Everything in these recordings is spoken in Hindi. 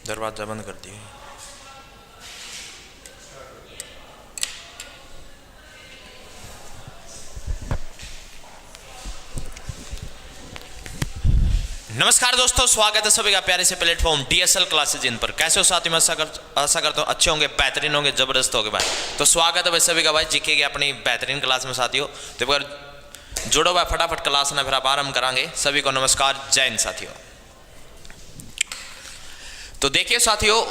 दरवाजा बंद कर दिए। नमस्कार दोस्तों, स्वागत है सभी का प्यारे से प्लेटफॉर्म डीएसएल क्लासेज इन पर। कैसे हो साथी? मैं आशा करता हूँ अच्छे होंगे, बेहतरीन होंगे, जबरदस्त होंगे भाई। तो स्वागत है भाई सभी का भाई जीके की अपनी बेहतरीन क्लास में साथियों। तो अगर जुड़ो भाई फटाफट क्लास ना, फिर आप आरम्भ कराएंगे। सभी को नमस्कार, जय हिंद साथियों। तो देखिए साथियों,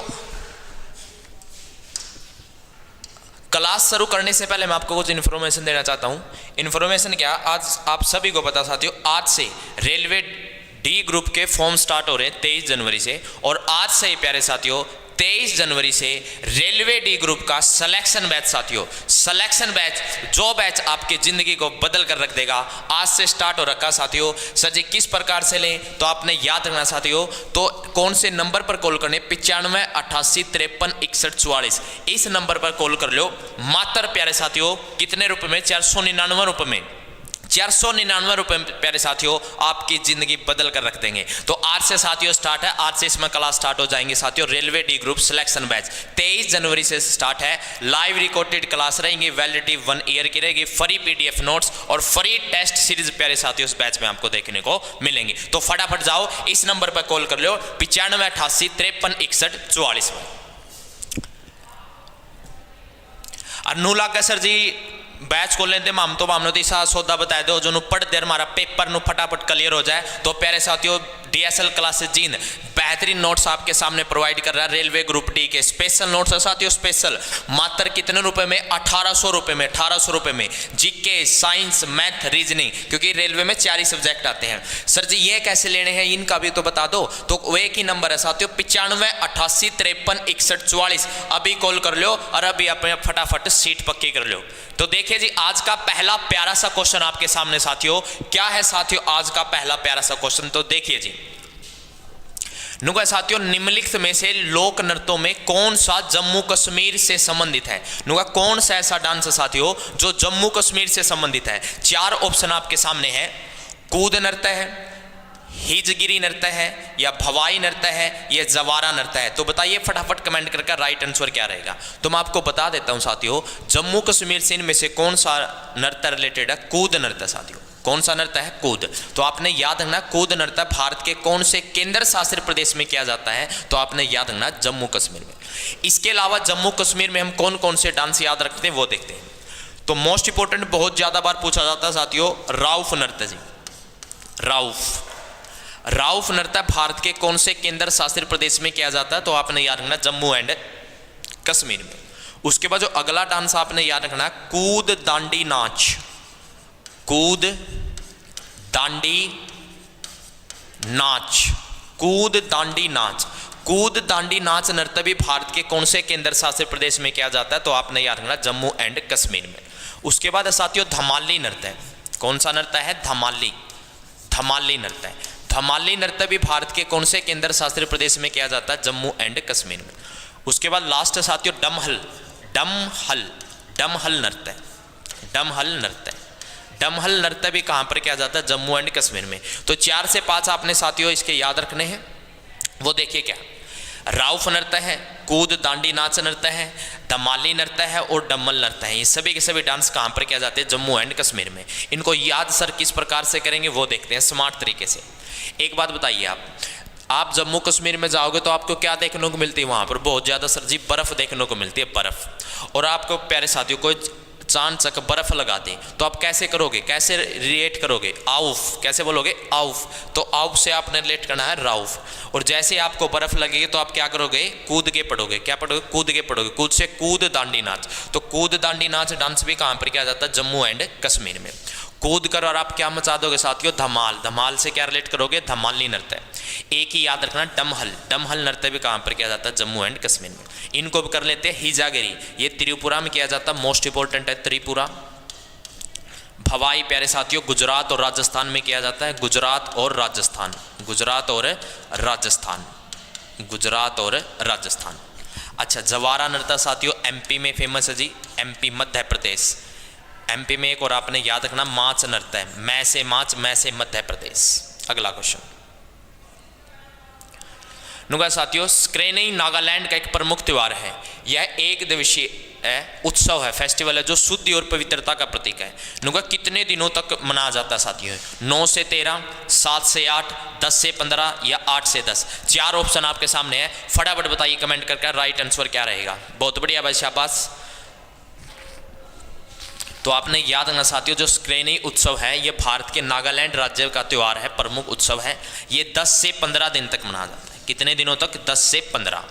क्लास शुरू करने से पहले मैं आपको कुछ इन्फॉर्मेशन देना चाहता हूं। इन्फॉर्मेशन क्या? आज आप सभी को पता साथियों, आज से रेलवे डी ग्रुप के फॉर्म स्टार्ट हो रहे हैं 23 जनवरी से। और आज से ही प्यारे साथियों 23 जनवरी से रेलवे डी ग्रुप का सिलेक्शन बैच साथियों, सिलेक्शन बैच, जो बैच आपकी जिंदगी को बदल कर रख देगा, आज से स्टार्ट हो रखा साथियों। सर जी किस प्रकार से लें, तो आपने याद रखना साथियों, तो कौन से नंबर पर कॉल करने? 95 88 53 61 44। इस नंबर पर कॉल कर लो। मात्र प्यारे साथियों कितने रुपए में? 499 रुपए में, 499 रुपए प्यारे साथियों आपकी जिंदगी बदल कर रख देंगे। तो आज से साथियों स्टार्ट है, आज से इसमें क्लास स्टार्ट हो जाएंगे साथियों। Railway D group selection batch 23 जनवरी से स्टार्ट है। लाइव रिकॉर्डेड क्लास रहेंगी, वैलिडिटी 1 ईयर की रहेगी, फ्री पीडीएफ नोट्स और फ्री टेस्ट सीरीज प्यारे साथियों इस बैच में आपको देखने को मिलेंगी। तो फटाफट जाओ, इस नंबर पर कॉल कर लो 95 88 53 61 44 में। अनुला का सर जी बैच को लेते हम तो हमने ऐसा सौदा बताया दो जो पढ़ दे हमारा पेपर नु फटाफट क्लियर हो जाए। तो प्यारे साथियों डीएसएल क्लासेज जीन बेहतरीन नोट्स आपके सामने प्रोवाइड कर रहा है। रेलवे ग्रुप डी के स्पेशल नोट्स है साथियों, स्पेशल मात्र कितने रुपए में? 1800 रुपए में, 1800 रुपए में। जीके, साइंस, मैथ, रीजनिंग, क्योंकि रेलवे में 4 ही सब्जेक्ट आते हैं। सर जी ये कैसे लेने हैं, इनका भी तो बता दो। तो वो एक ही नंबर है साथियों 95 88 53 61 44। अभी कॉल कर लो और अभी अपने फटाफट सीट पक्की कर लो। तो देखिए जी आज का पहला प्यारा सा क्वेश्चन आपके सामने साथियों, क्या है साथियों आज का पहला प्यारा सा क्वेश्चन? तो देखिए जी नुका साथियों, निम्नलिखित में से लोक नृत्यों में कौन सा जम्मू कश्मीर से संबंधित है? नुका कौन सा ऐसा डांस है साथियों जो जम्मू कश्मीर से संबंधित है? 4 ऑप्शन आपके सामने है। कूद नृत्य है, हिजगिरी नृत्य है, या भवाई नृत्य है, या जवारा नृत्य है। तो बताइए फटाफट कमेंट करके राइट आंसर क्या रहेगा। तो मैं आपको बता देता हूं साथियों, जम्मू कश्मीर से इनमें से कौन सा नृत्य रिलेटेड है? कूद नृत्य साथियों। कौन सा नृत्य है? कूद। तो आपने याद रखना कूद नृत्य भारत के कौन से केंद्र शासित प्रदेश में किया जाता है? तो आपने याद रखना जम्मू कश्मीर में। इसके अलावा जम्मू कश्मीर में हम कौन कौन से डांस याद रखते हैं वो देखते हैं। तो मोस्ट इंपोर्टेंट बहुत ज्यादा बार पूछा जाता है साथियों, राउफ नृत्य जी। राउफ नृत्य भारत के कौन से केंद्र शासित प्रदेश में किया जाता है? तो आपने याद रखना जम्मू एंड कश्मीर में। उसके बाद जो अगला डांस आपने याद रखना कूद दांडी नाच। कूद दांडी नाच, कूद दांडी नाच। कूद दांडी नाच नृत्य भी भारत के कौन से केंद्र शासित प्रदेश में किया जाता है? तो आपने याद रखना जम्मू एंड कश्मीर में। उसके बाद साथियों धमाली नृत्य। कौन सा नृत्य है? धमाली। धमाली नृत्य। धमाली नृत्य भी भारत के कौन से केंद्र शासित प्रदेश में किया जाता है? जम्मू एंड कश्मीर में। उसके बाद लास्ट साथियों डमहल। डमहल, डमहल नृत्य। डमहल नृत्य, डमहल नृत्य भी कहां पर किया जाता है? जम्मू एंड कश्मीर में। तो 4 से 5 आपने साथियों इसके याद रखने हैं। वो देखिए क्या, राउफ नृत्य है, कूद दांडी नाच नृत्य है, धमाली नृत्य है और डम्मल नृत्य है। ये सभी के सभी डांस कहां पर किया जाते हैं? जम्मू एंड कश्मीर में। इनको याद सर किस प्रकार से करेंगे वो देखते हैं स्मार्ट तरीके से। एक बात बताइए, आप जम्मू कश्मीर में जाओगे तो आपको क्या देखने को मिलती है? वहां पर बहुत ज्यादा सर जी बर्फ देखने को मिलती है, बर्फ। और आपको प्यारे साथियों कोई चांद तक बर्फ लगा दे तो आप कैसे करोगे, कैसे रिएक्ट करोगे? आउफ, कैसे बोलोगे? आउफ। तो आउफ से आपने रिलेट करना है राउफ। और जैसे आपको बर्फ लगेगी तो आप क्या करोगे? कूद के पढ़ोगे। क्या पढ़ोगे? कूद के पढ़ोगे। कूद से कूद दांडी नाच। तो कूद दांडी नाच डांस भी कहां पर किया जाता है? जम्मू एंड कश्मीर में। कूद कर और आप क्या मचा दोगे साथियों? धमाल। धमाल से क्या रिलेट करोगे? धमाली नृत्य। एक ही याद रखना डमहल। डमहल नृत्य भी कहां पर किया जाता है? जम्मू एंड कश्मीर में। इनको भी कर लेते हैं हिजागिरी, ये त्रिपुरा में किया जाता है, मोस्ट इंपोर्टेंट है त्रिपुरा। भवाई प्यारे साथियों गुजरात और राजस्थान में किया जाता है, गुजरात और राजस्थान, गुजरात और राजस्थान, गुजरात और राजस्थान। अच्छा जवारा नृत्य साथियों एमपी में फेमस है जी, एमपी मध्य प्रदेश। एमपी में एक और आपने याद रखना माच नृत्य है, मैं से माच, मैं से मध्य प्रदेश। अगला क्वेश्चन नुगा साथियों, स्क्रेनी नागालैंड का एक प्रमुख त्यौहार है। यह एक दिवसीय उत्सव है, फेस्टिवल है, जो शुद्धि और पवित्रता का प्रतीक है। नुगा कितने दिनों तक मनाया जाता है साथियों? 9 से 13, 7 से 8, 10 से 15 या 8 से 10। 4 ऑप्शन आपके सामने है, फटाफट बताइए कमेंट करके राइट आंसर क्या रहेगा। बहुत बढ़िया भाई, शाबाश। तो आपने याद रखना साथियों, जो स्क्रेनी उत्सव है ये भारत के नागालैंड राज्य का त्यौहार है, प्रमुख उत्सव है। ये 10 से 15 दिन तक मनाया जाता है। कितने दिनों तक? 10 से 15।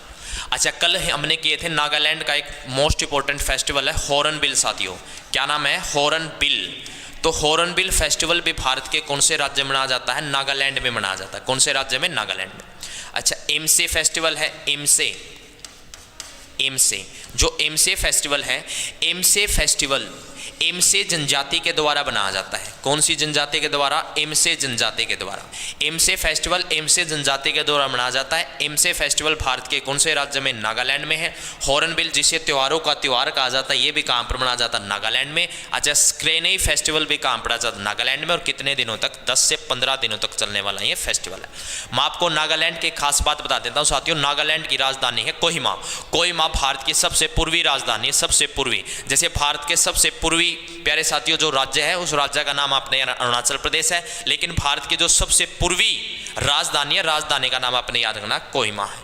अच्छा, कल हमने किए थे नागालैंड का एक मोस्ट इंपॉर्टेंट फेस्टिवल है हॉर्नबिल साथियों। क्या नाम है? हॉर्नबिल। तो हॉर्नबिल फेस्टिवल भी भारत के कौन से राज्य में मनाया जाता है? नागालैंड में मनाया जाता है। कौन से राज्य में? नागालैंड में। अच्छा, एमसे फेस्टिवल है, एमसे जो एमसे फेस्टिवल है, एमसे फेस्टिवल एमसे जनजाति के द्वारा बनाया जाता है। कौन सी जनजाति के द्वारा? एमसे जनजाति के द्वारा। एमसे फेस्टिवल एमसे जनजाति के द्वारा मनाया जाता है। एमसे फेस्टिवल भारत के कौन से राज्य में? नागालैंड में है। हॉर्नबिल जिसे त्योहारों का त्यौहार कहा जाता है, ये भी कहाँ पर मनाया जाता है? नागालैंड में। अच्छा, स्क्रेनी फेस्टिवल भी कहाँ पड़ा जाता है? नागालैंड में। और कितने दिनों तक? 10 से 15 दिनों तक चलने वाला ये फेस्टिवल है। मैं आपको नागालैंड की खास बात बता देता हूँ साथियों। नागालैंड की राजधानी है कोहिमा। कोहिमा भारत की सबसे पूर्वी राजधानी है, सबसे पूर्वी। जैसे भारत के सबसे पूर्वी प्यारे साथियों जो राज्य है, उस राज्य का नाम आपने अरुणाचल प्रदेश है, लेकिन भारत की जो सबसे पूर्वी राजधानी है, राजधानी का नाम आपने याद रखना कोहिमा है।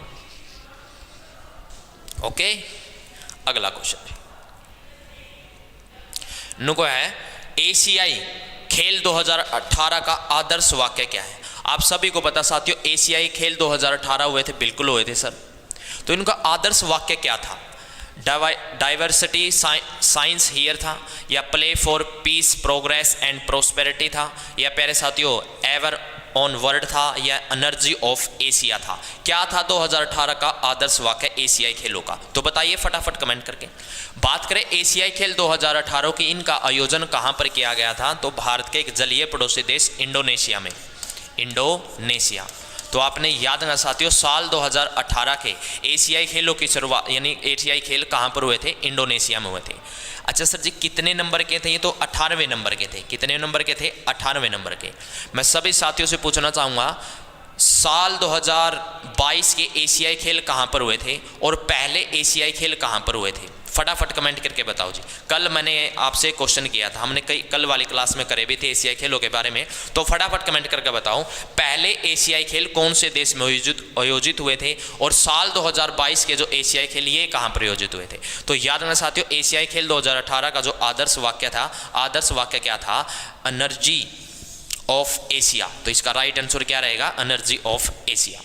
ओके, अगला क्वेश्चन नुको है, एशियाई खेल 2018 का आदर्श वाक्य क्या है? आप सभी को पता साथियों, एशियाई खेल 2018 हुए थे, बिल्कुल हुए थे सर। तो इनका आदर्श वाक्य क्या था? डाइवर्सिटी साइंस हियर था, या play for piece progress and prosperity था, या प्यारे साथियों एवर ऑन वर्ल्ड था, या एनर्जी ऑफ एशिया था? क्या था 2018 का आदर्श वाक्य एशियाई खेलों का? तो बताइए फटाफट कमेंट करके। बात करें एशियाई खेल 2018 की, इनका आयोजन कहाँ पर किया गया था? तो भारत के एक जलीय पड़ोसी देश इंडोनेशिया में, इंडोनेशिया। तो आपने याद रखना साथियों, साल 2018 के एशियाई खेलों की शुरुआत, यानी एशियाई खेल कहाँ पर हुए थे? इंडोनेशिया में हुए थे। अच्छा सर जी, कितने नंबर के थे ये? तो 18वें नंबर के थे। कितने नंबर के थे? 18वें नंबर के। मैं सभी साथियों से पूछना चाहूँगा, साल 2022 के एशियाई खेल कहाँ पर हुए थे और पहले एशियाई खेल कहाँ पर हुए थे? फटाफट कमेंट करके बताओ जी। कल मैंने आपसे क्वेश्चन किया था, हमने कल वाली क्लास में करे भी थे एशियाई खेलों के बारे में। तो फटाफट कमेंट करके बताओ, पहले एशियाई खेल कौन से देश में आयोजित हुए थे, और साल 2022 के जो एशियाई खेल ये कहाँ पर आयोजित हुए थे? तो याद रखना साथियों, एशियाई खेल 2018 का जो आदर्श वाक्य था, आदर्श वाक्य क्या था? Energy of Asia. तो इसका राइट आंसर क्या रहेगा? Energy of Asia.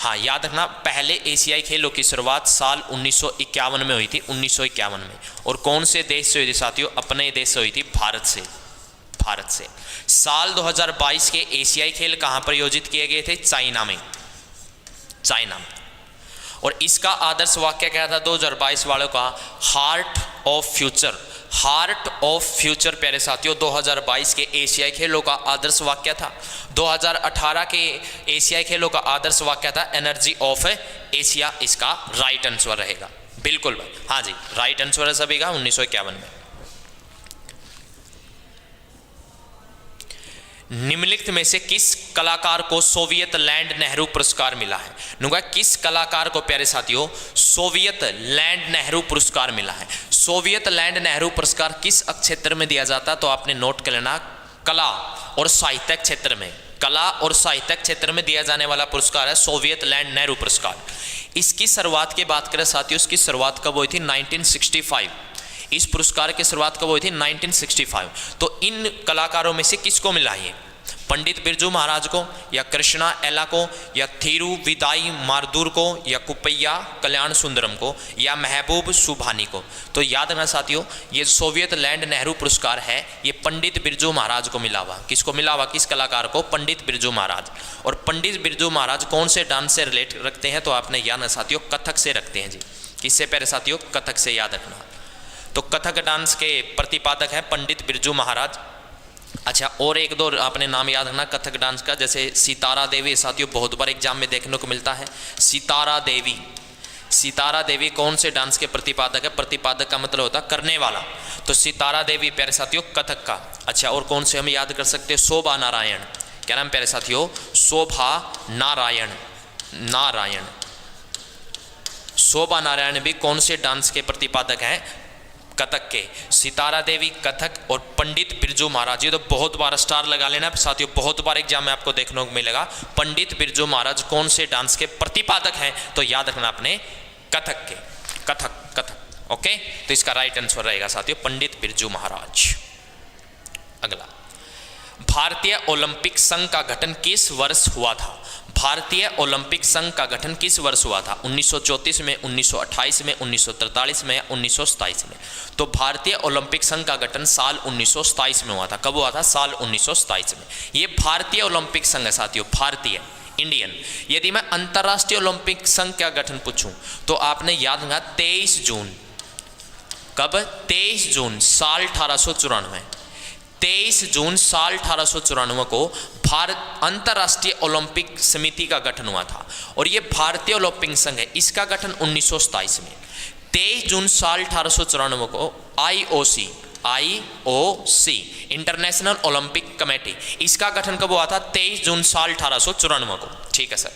हाँ, याद रखना, पहले एशियाई खेलों की शुरुआत साल 1951 में हुई थी, 1951 में। और कौन से देश से हुई थी साथियों? अपने देश से हुई थी, भारत से, भारत से। साल 2022 के एशियाई खेल कहाँ पर आयोजित किए गए थे? चाइना में, चाइना में। और इसका आदर्श वाक्य क्या था 2022 वालों का? Heart of future, heart of future प्यारे साथियों 2022 के एशियाई खेलों का आदर्श वाक्य था। 2018 के एशियाई खेलों का आदर्श वाक्य था एनर्जी ऑफ एशिया। इसका राइट आंसर रहेगा। बिल्कुल भाई, हाँ जी, राइट आंसर है सभी का 1951 में। निम्नलिखित में से किस कलाकार को सोवियत लैंड नेहरू पुरस्कार मिला है? नुगा, किस कलाकार को प्यारे साथियों सोवियत लैंड नेहरू पुरस्कार मिला है? सोवियत लैंड नेहरू पुरस्कार किस क्षेत्र में दिया जाता है? तो आपने नोट कर लेना, कला और साहित्य क्षेत्र में, कला और साहित्य क्षेत्र में दिया जाने वाला पुरस्कार है सोवियत लैंड नेहरू पुरस्कार। इसकी शुरुआत की बात करें साथियों, इसकी शुरुआत कब हुई थी? 1965। इस पुरस्कार की शुरुआत कब हुई थी? 1965। तो इन कलाकारों में से किसको मिला ये? पंडित बिरजू महाराज को, या कृष्णा एला को, या थिरुविदाई मारदूर को, या कुप्पैया कल्याण सुंदरम को, या महबूब सुभानी को? तो याद रखना साथियों, ये सोवियत लैंड नेहरू पुरस्कार है, ये पंडित बिरजू महाराज को मिला हुआ। किसको मिला हुआ? किस कलाकार को? पंडित बिरजू महाराज। और पंडित बिरजू महाराज कौन से डांस से रिलेट रखते हैं? तो आपने याद रखना साथियों, कथक से रखते हैं जी। किससे प्यारे साथियों? कथक से, याद रखना। तो कथक डांस के प्रतिपादक हैं पंडित बिरजू महाराज। अच्छा, और एक दो आपने नाम याद रखना कथक डांस का, जैसे सितारा देवी साथियों, बहुत बार एग्जाम में देखने को मिलता है। सितारा देवी, सितारा देवी कौन से डांस के प्रतिपादक है? प्रतिपादक का मतलब होता है करने वाला। तो सितारा देवी प्यारे साथियों कथक का। अच्छा, और कौन से हम याद कर सकते हैं? शोभा नारायण। क्या नाम प्यारे साथियों? शोभा नारायण, नारायण। शोभा नारायण भी कौन से डांस के प्रतिपादक हैं? कथक के। सितारा देवी कथक और पंडित बिरजू महाराज, ये तो बहुत बार स्टार लगा लेना साथियों, बहुत बार एग्जाम में आपको देखने को मिलेगा। पंडित बिरजू महाराज कौन से डांस के प्रतिपादक हैं? तो याद रखना आपने कथक के। कथक कथक ओके, तो इसका राइट आंसर रहेगा साथियों पंडित बिरजू महाराज। अगला, भारतीय ओलंपिक संघ का गठन किस वर्ष हुआ था? भारतीय ओलंपिक संघ का गठन किस वर्ष हुआ था? 1934 में, 1928 में, 1943 में या 1927 में? तो भारतीय ओलंपिक संघ का गठन साल 1927 में हुआ था। कब हुआ था? साल 1927 में। ये भारतीय ओलंपिक संघ है साथियों, भारतीय, इंडियन। यदि मैं अंतर्राष्ट्रीय ओलंपिक संघ का गठन पूछूं तो आपने याद रखना 23 जून। कब? 23 जून साल 1894। 23 जून साल 1894 को भारत अंतर्राष्ट्रीय ओलंपिक समिति का गठन हुआ था और ये भारतीय ओलंपिक संघ है, इसका गठन 1927 में। 23 जून साल 1894 को IOC इंटरनेशनल ओलंपिक कमेटी, इसका गठन कब हुआ था? 23 जून साल 1894 को। ठीक है सर।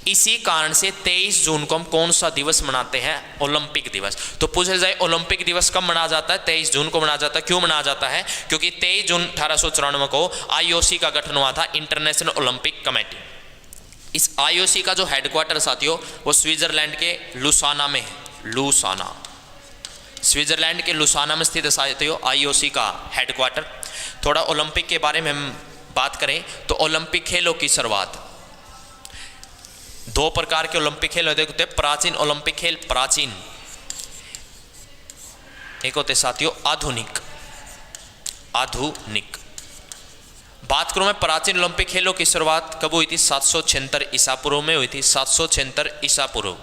इसी कारण से 23 जून को हम कौन सा दिवस मनाते हैं? ओलंपिक दिवस। तो पूछा जाए ओलंपिक दिवस कब मनाया जाता है? 23 जून को मनाया जाता है। क्यों मनाया जाता है? क्योंकि 23 जून 1894 को IOC का गठन हुआ था, इंटरनेशनल ओलंपिक कमेटी। इस IOC का जो हेडक्वार्टर साथियों वो स्विट्जरलैंड के लुसाना में है। लुसाना, स्विट्जरलैंड के लुसाना में स्थित साथियों IOC का हेडक्वार्टर। थोड़ा ओलंपिक के बारे में हम बात करें तो ओलंपिक खेलों की शुरुआत, दो प्रकार के ओलंपिक खेल होते हैं। प्राचीन ओलंपिक खेल, प्राचीन, एक होते साथियों आधुनिक। आधुनिक बात करूं मैं प्राचीन ओलंपिक खेलों की शुरुआत कब हुई थी? 776 ईसा पूर्व में हुई थी। 776 ईसा पूर्व।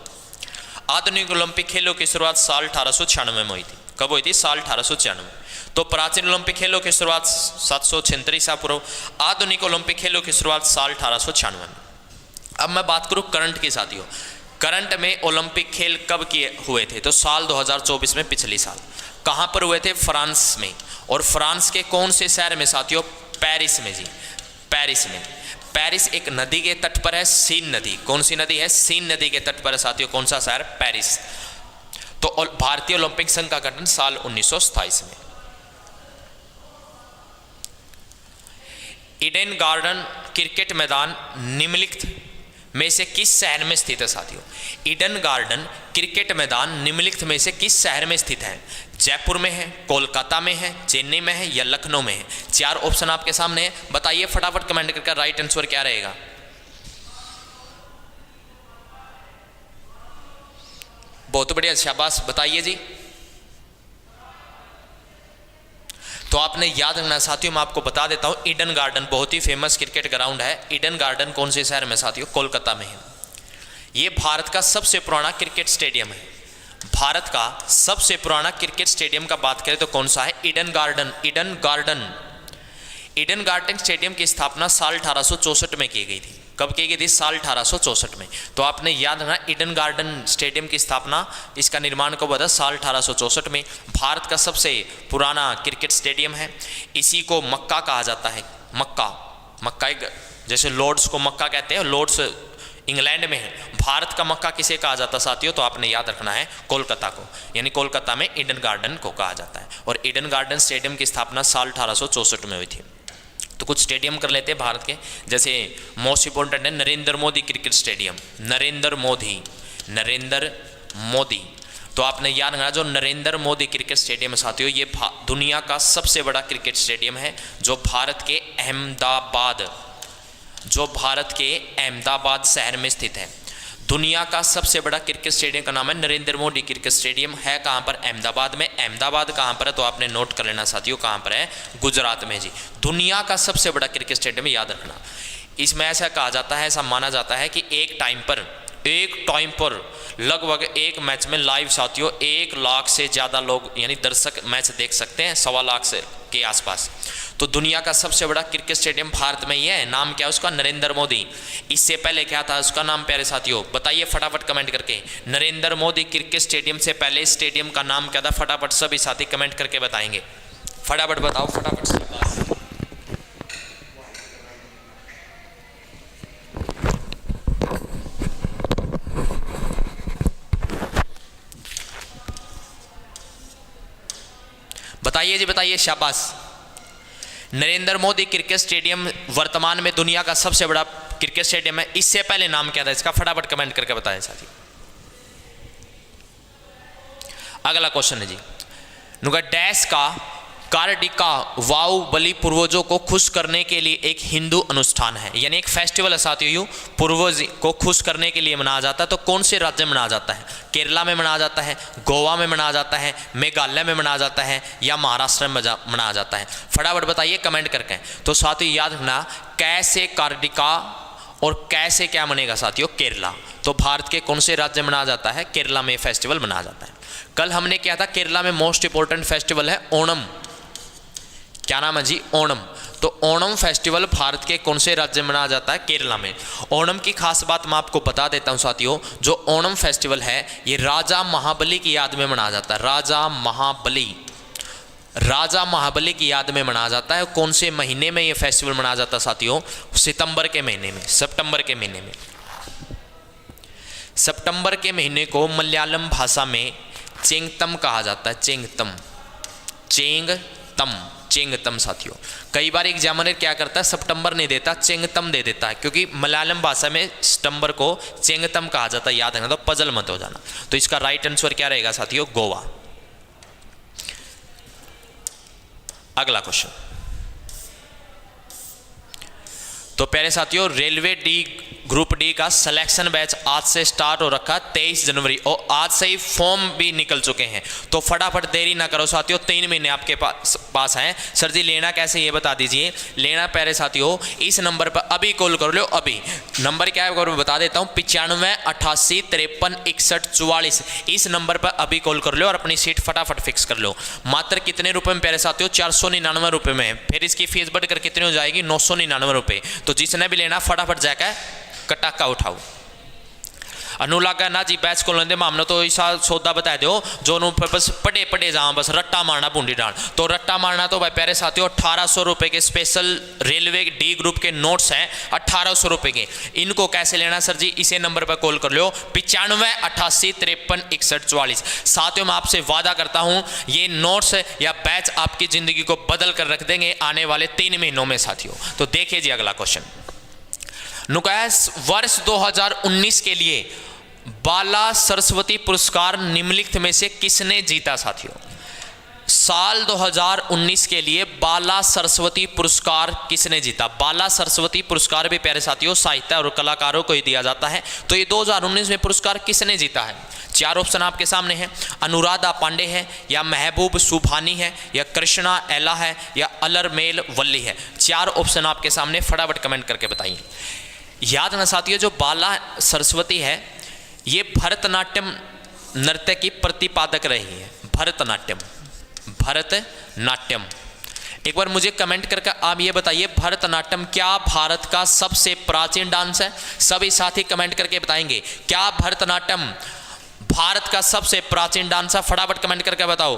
आधुनिक ओलंपिक खेलों की शुरुआत साल 1896 में हुई थी। कब हुई थी? साल 1896। तो प्राचीन ओलंपिक खेलों की शुरुआत 776 ईसा पूर्व, आधुनिक ओलंपिक खेलों की शुरुआत साल 1896 में। अब मैं बात करूं करंट की साथियों, करंट में ओलंपिक खेल कब किए हुए थे? तो साल 2024 में, पिछले साल। कहां पर हुए थे? फ्रांस में। और फ्रांस के कौन से शहर में साथियों? पेरिस में जी, पेरिस में। पेरिस एक नदी के तट पर है, सीन नदी। कौन सी नदी है? सीन नदी के तट पर है साथियों। कौन सा शहर? पेरिस। तो भारतीय ओलंपिक संघ का गठन साल 1927 में। ईडन गार्डन क्रिकेट मैदान निम्नलिखित में से किस शहर में स्थित है साथियों? ईडन गार्डन क्रिकेट मैदान निम्नलिखित में से किस शहर में स्थित है? जयपुर में है, कोलकाता में है, चेन्नई में है या लखनऊ में है? 4 ऑप्शन आपके सामने है, बताइए फटाफट कमेंट करके राइट आंसर क्या रहेगा? बहुत बढ़िया, शाबाश, बताइए जी। तो आपने याद रखना साथियों, मैं आपको बता देता हूं, ईडन गार्डन बहुत ही फेमस क्रिकेट ग्राउंड है। ईडन गार्डन कौन से शहर में साथियों? कोलकाता में है। ये भारत का सबसे पुराना क्रिकेट स्टेडियम है। भारत का सबसे पुराना क्रिकेट स्टेडियम का बात करें तो कौन सा है? Eden garden. Eden garden, Eden garden stadium की स्थापना साल 1864 में की गई थी। कब की गई थी? साल 1864 में। तो आपने याद रखना ईडन गार्डन स्टेडियम की स्थापना, इसका निर्माण कब हुआ था? साल 1864 में। भारत का सबसे पुराना क्रिकेट स्टेडियम है। इसी को मक्का कहा जाता है। मक्का, मक्का एक, जैसे लॉर्ड्स को मक्का कहते हैं, लॉर्ड्स इंग्लैंड में है। भारत का मक्का किसे कहा जाता साथियों? तो आपने याद रखना है कोलकाता को, यानी कोलकाता में ईडन गार्डन को कहा जाता है। और ईडन गार्डन स्टेडियम की स्थापना साल 1864 में हुई थी। तो कुछ स्टेडियम कर लेते हैं भारत के, जैसे मोस्ट इंपॉर्टेंट है नरेंद्र मोदी क्रिकेट स्टेडियम। नरेंद्र मोदी। तो आपने याद रखना जो नरेंद्र मोदी क्रिकेट स्टेडियम है साथियों, ये दुनिया का सबसे बड़ा क्रिकेट स्टेडियम है, जो भारत के अहमदाबाद शहर में स्थित है। दुनिया का सबसे बड़ा क्रिकेट स्टेडियम का नाम है नरेंद्र मोदी क्रिकेट स्टेडियम। है कहाँ पर? अहमदाबाद में। अहमदाबाद कहाँ पर है? तो आपने नोट कर लेना साथियों, कहाँ पर है? गुजरात में जी। दुनिया का सबसे बड़ा क्रिकेट स्टेडियम याद रखना। इसमें ऐसा कहा जाता है, ऐसा माना जाता है कि एक टाइम पर लगभग एक मैच में लाइव साथियों 1 लाख से ज़्यादा लोग यानी दर्शक मैच देख सकते हैं, 1.25 लाख से के आसपास। तो दुनिया का सबसे बड़ा क्रिकेट स्टेडियम भारत में ही है। नाम क्या है उसका? नरेंद्र मोदी। इससे पहले क्या था उसका नाम प्यारे साथियों? बताइए फटाफट कमेंट करके। नरेंद्र मोदी क्रिकेट स्टेडियम से पहले स्टेडियम का नाम क्या था? फटाफट सभी साथी कमेंट करके बताएंगे। फटाफट बताओ, फटाफट से। बताइए जी बताइए, शाबाश। नरेंद्र मोदी क्रिकेट स्टेडियम वर्तमान में दुनिया का सबसे बड़ा क्रिकेट स्टेडियम है। इससे पहले नाम क्या था इसका, फटाफट कमेंट करके बताएं साथी। अगला क्वेश्चन है जी, डैश का कार्डिका वाव बलि पूर्वजों को खुश करने के लिए एक हिंदू अनुष्ठान है, यानी एक फेस्टिवल है साथियों, पूर्वज को खुश करने के लिए मनाया जाता है। तो कौन से राज्य में मनाया जाता है? केरला में मनाया जाता है, गोवा में मनाया जाता है, मेघालय में मनाया जाता है, या महाराष्ट्र में मनाया जाता है? फटाफट बताइए कमेंट करके। तो साथियों याद रखना, कैसे कार्डिका और कैसे क्या मनेगा साथियों, केरला। तो भारत के कौन से राज्य में मनाया जाता है? केरला में फेस्टिवल मनाया जाता है। कल हमने क्या था, केरला में मोस्ट इंपोर्टेंट फेस्टिवल है ओणम। क्या नाम है जी? ओणम। तो ओणम फेस्टिवल भारत के कौन से राज्य में मनाया जाता है? केरला में। ओणम की खास बात मैं आपको बता देता हूं साथियों, जो ओणम फेस्टिवल है ये राजा महाबली की याद में मनाया जाता है। राजा महाबली की याद में मनाया जाता है। कौन से महीने में ये फेस्टिवल मनाया जाता है साथियों? सितंबर के महीने में, सितंबर के महीने में। सितंबर के महीने को मलयालम भाषा में चेंगतम कहा जाता है। चेंगतम साथियों। कई बार एग्जामिनर क्या करता है, सितंबर नहीं देता, चेंगतम दे देता है, क्योंकि मलयालम भाषा में सितंबर को चेंगतम कहा जाता है। याद रखना, तो पजल मत हो जाना। तो इसका राइट आंसर क्या रहेगा साथियों? गोवा। अगला क्वेश्चन, तो पहले साथियों रेलवे ग्रुप डी का सिलेक्शन बैच आज से स्टार्ट हो रखा 23 जनवरी, और आज से ही फॉर्म भी निकल चुके हैं। तो फटाफट देरी ना करो साथियों, 3 महीने आपके पास हैं। सर जी लेना कैसे ये बता दीजिए। लेना पहले साथियों इस नंबर पर अभी कॉल कर लो। अभी नंबर क्या है बता देता हूँ, 95 88 53 61 44। इस नंबर पर अभी कॉल कर लो और अपनी सीट फटाफट फिक्स कर लो। मात्र कितने रुपए में प्यारे साथियों? 499 रुपये में। फिर इसकी फीस बढ़कर कितनी हो जाएगी? 999 रुपये। तो जिसने भी लेना फटाफट जाकर कटाका उठाओ। अनुलागा ना जी बैच को लेंदे मामला तो ऐसा सौदा बता दो जो बस पड़े जहाँ बस रट्टा मारना बूंदी डाल। तो रट्टा मारना तो भाई प्यारे साथियों 1800 रुपये के स्पेशल रेलवे डी ग्रुप के नोट्स हैं, 1800 रुपये के। इनको कैसे लेना सर जी? इसे नंबर पर कॉल कर लो, 95 88 53 61 44। साथियों मैं आपसे वादा करता हूँ ये नोट्स या बैच आपकी ज़िंदगी को बदल कर रख देंगे आने वाले 3 महीनों में साथियों। तो देखिए जी अगला क्वेश्चन, वर्ष 2019 के लिए बाला सरस्वती पुरस्कार निम्नलिखित में से किसने जीता साथियों? साल 2019 के लिए बाला सरस्वती पुरस्कार किसने जीता? बाला सरस्वती पुरस्कार भी प्यारे साथियों साहित्य और कलाकारों को ही दिया जाता है। तो ये 2019 में पुरस्कार किसने जीता है? 4 ऑप्शन आपके सामने हैं। अनुराधा पांडे है, या महबूब सुभानी है, या कृष्णा एला है, या अलरमेल वल्ली है। 4 ऑप्शन आपके सामने, फटाफट कमेंट करके बताइए। याद ना साथियों जो बाला सरस्वती है ये भरतनाट्यम नृत्य की प्रतिपादक रही है। भरतनाट्यम। एक बार मुझे कमेंट करके आप ये बताइए, भरतनाट्यम क्या भारत का सबसे प्राचीन डांस है? सभी साथी कमेंट करके बताएंगे क्या भरतनाट्यम भारत का सबसे प्राचीन डांस है? फटाफट कमेंट करके बताओ,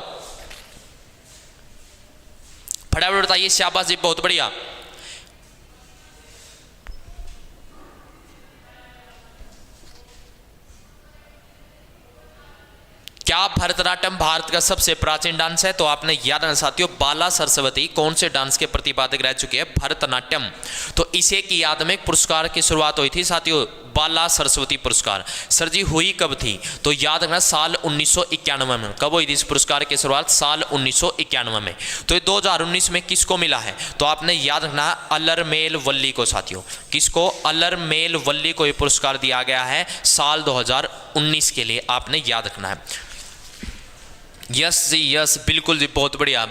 फटाफट बताइए। शाबाश जी, बहुत बढ़िया। क्या भरतनाट्यम भारत का सबसे प्राचीन डांस है? तो आपने याद रखना साथियों बाला सरस्वती कौन से डांस के प्रतिपादक रह चुके हैं? भरतनाट्यम। तो इसे की याद में पुरस्कार की शुरुआत हुई थी साथियों, बाला सरस्वती पुरस्कार। सर जी हुई कब थी? तो याद रखना साल 1991 में। कब हुई थी इस पुरस्कार की शुरुआत? साल 1991 में। तो ये 2019 में किसको मिला है? तो आपने याद रखना अलरमेल वल्ली को साथियों। किसको? अलरमेल वल्ली को ये पुरस्कार दिया गया है साल 2019 के लिए, आपने याद रखना है। यस जी यस, बिल्कुल जी, बहुत बढ़िया,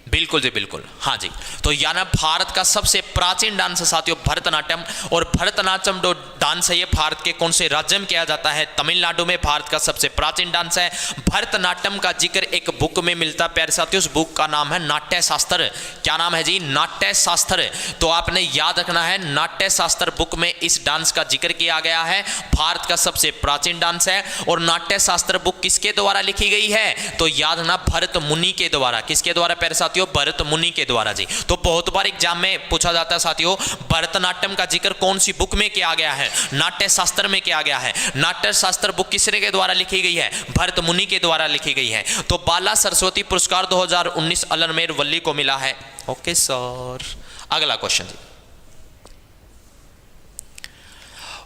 बिल्कुल जी बिल्कुल, हाँ जी। तो यानी भारत का सबसे प्राचीन डांस है साथियों भरतनाट्यम। और भरतनाट्यम जो डांस है ये भारत के कौन से राज्य में किया जाता है? तमिलनाडु में भारत का सबसे प्राचीन डांस है। भरतनाट्यम का जिक्र एक बुक में मिलता है प्यारे साथियों, उस बुक का नाम है नाट्य शास्त्र। क्या नाम है जी? नाट्य शास्त्र। तो आपने याद रखना है नाट्य शास्त्र बुक में इस डांस का जिक्र किया गया है। भारत का सबसे प्राचीन डांस है। और नाट्य शास्त्र बुक किसके द्वारा लिखी गई है? तो याद रखना भरत मुनि के द्वारा। किसके द्वारा प्यारे साथियों? भरत मुनि के द्वारा जी। तो बहुत बार एग्जाम में पूछा जाता है साथियों, भरतनाट्यम का जिक्र कौन सी बुक में किया गया है? नाट्य शास्त्र में किया गया है। नाट्य शास्त्र बुक किसने के द्वारा लिखी गई है? भरत मुनि के द्वारा लिखी गई है। तो बाला सरस्वती पुरस्कार 2019 अलरमेल वल्ली को मिला है। ओके सर, अगला क्वेश्चन जी,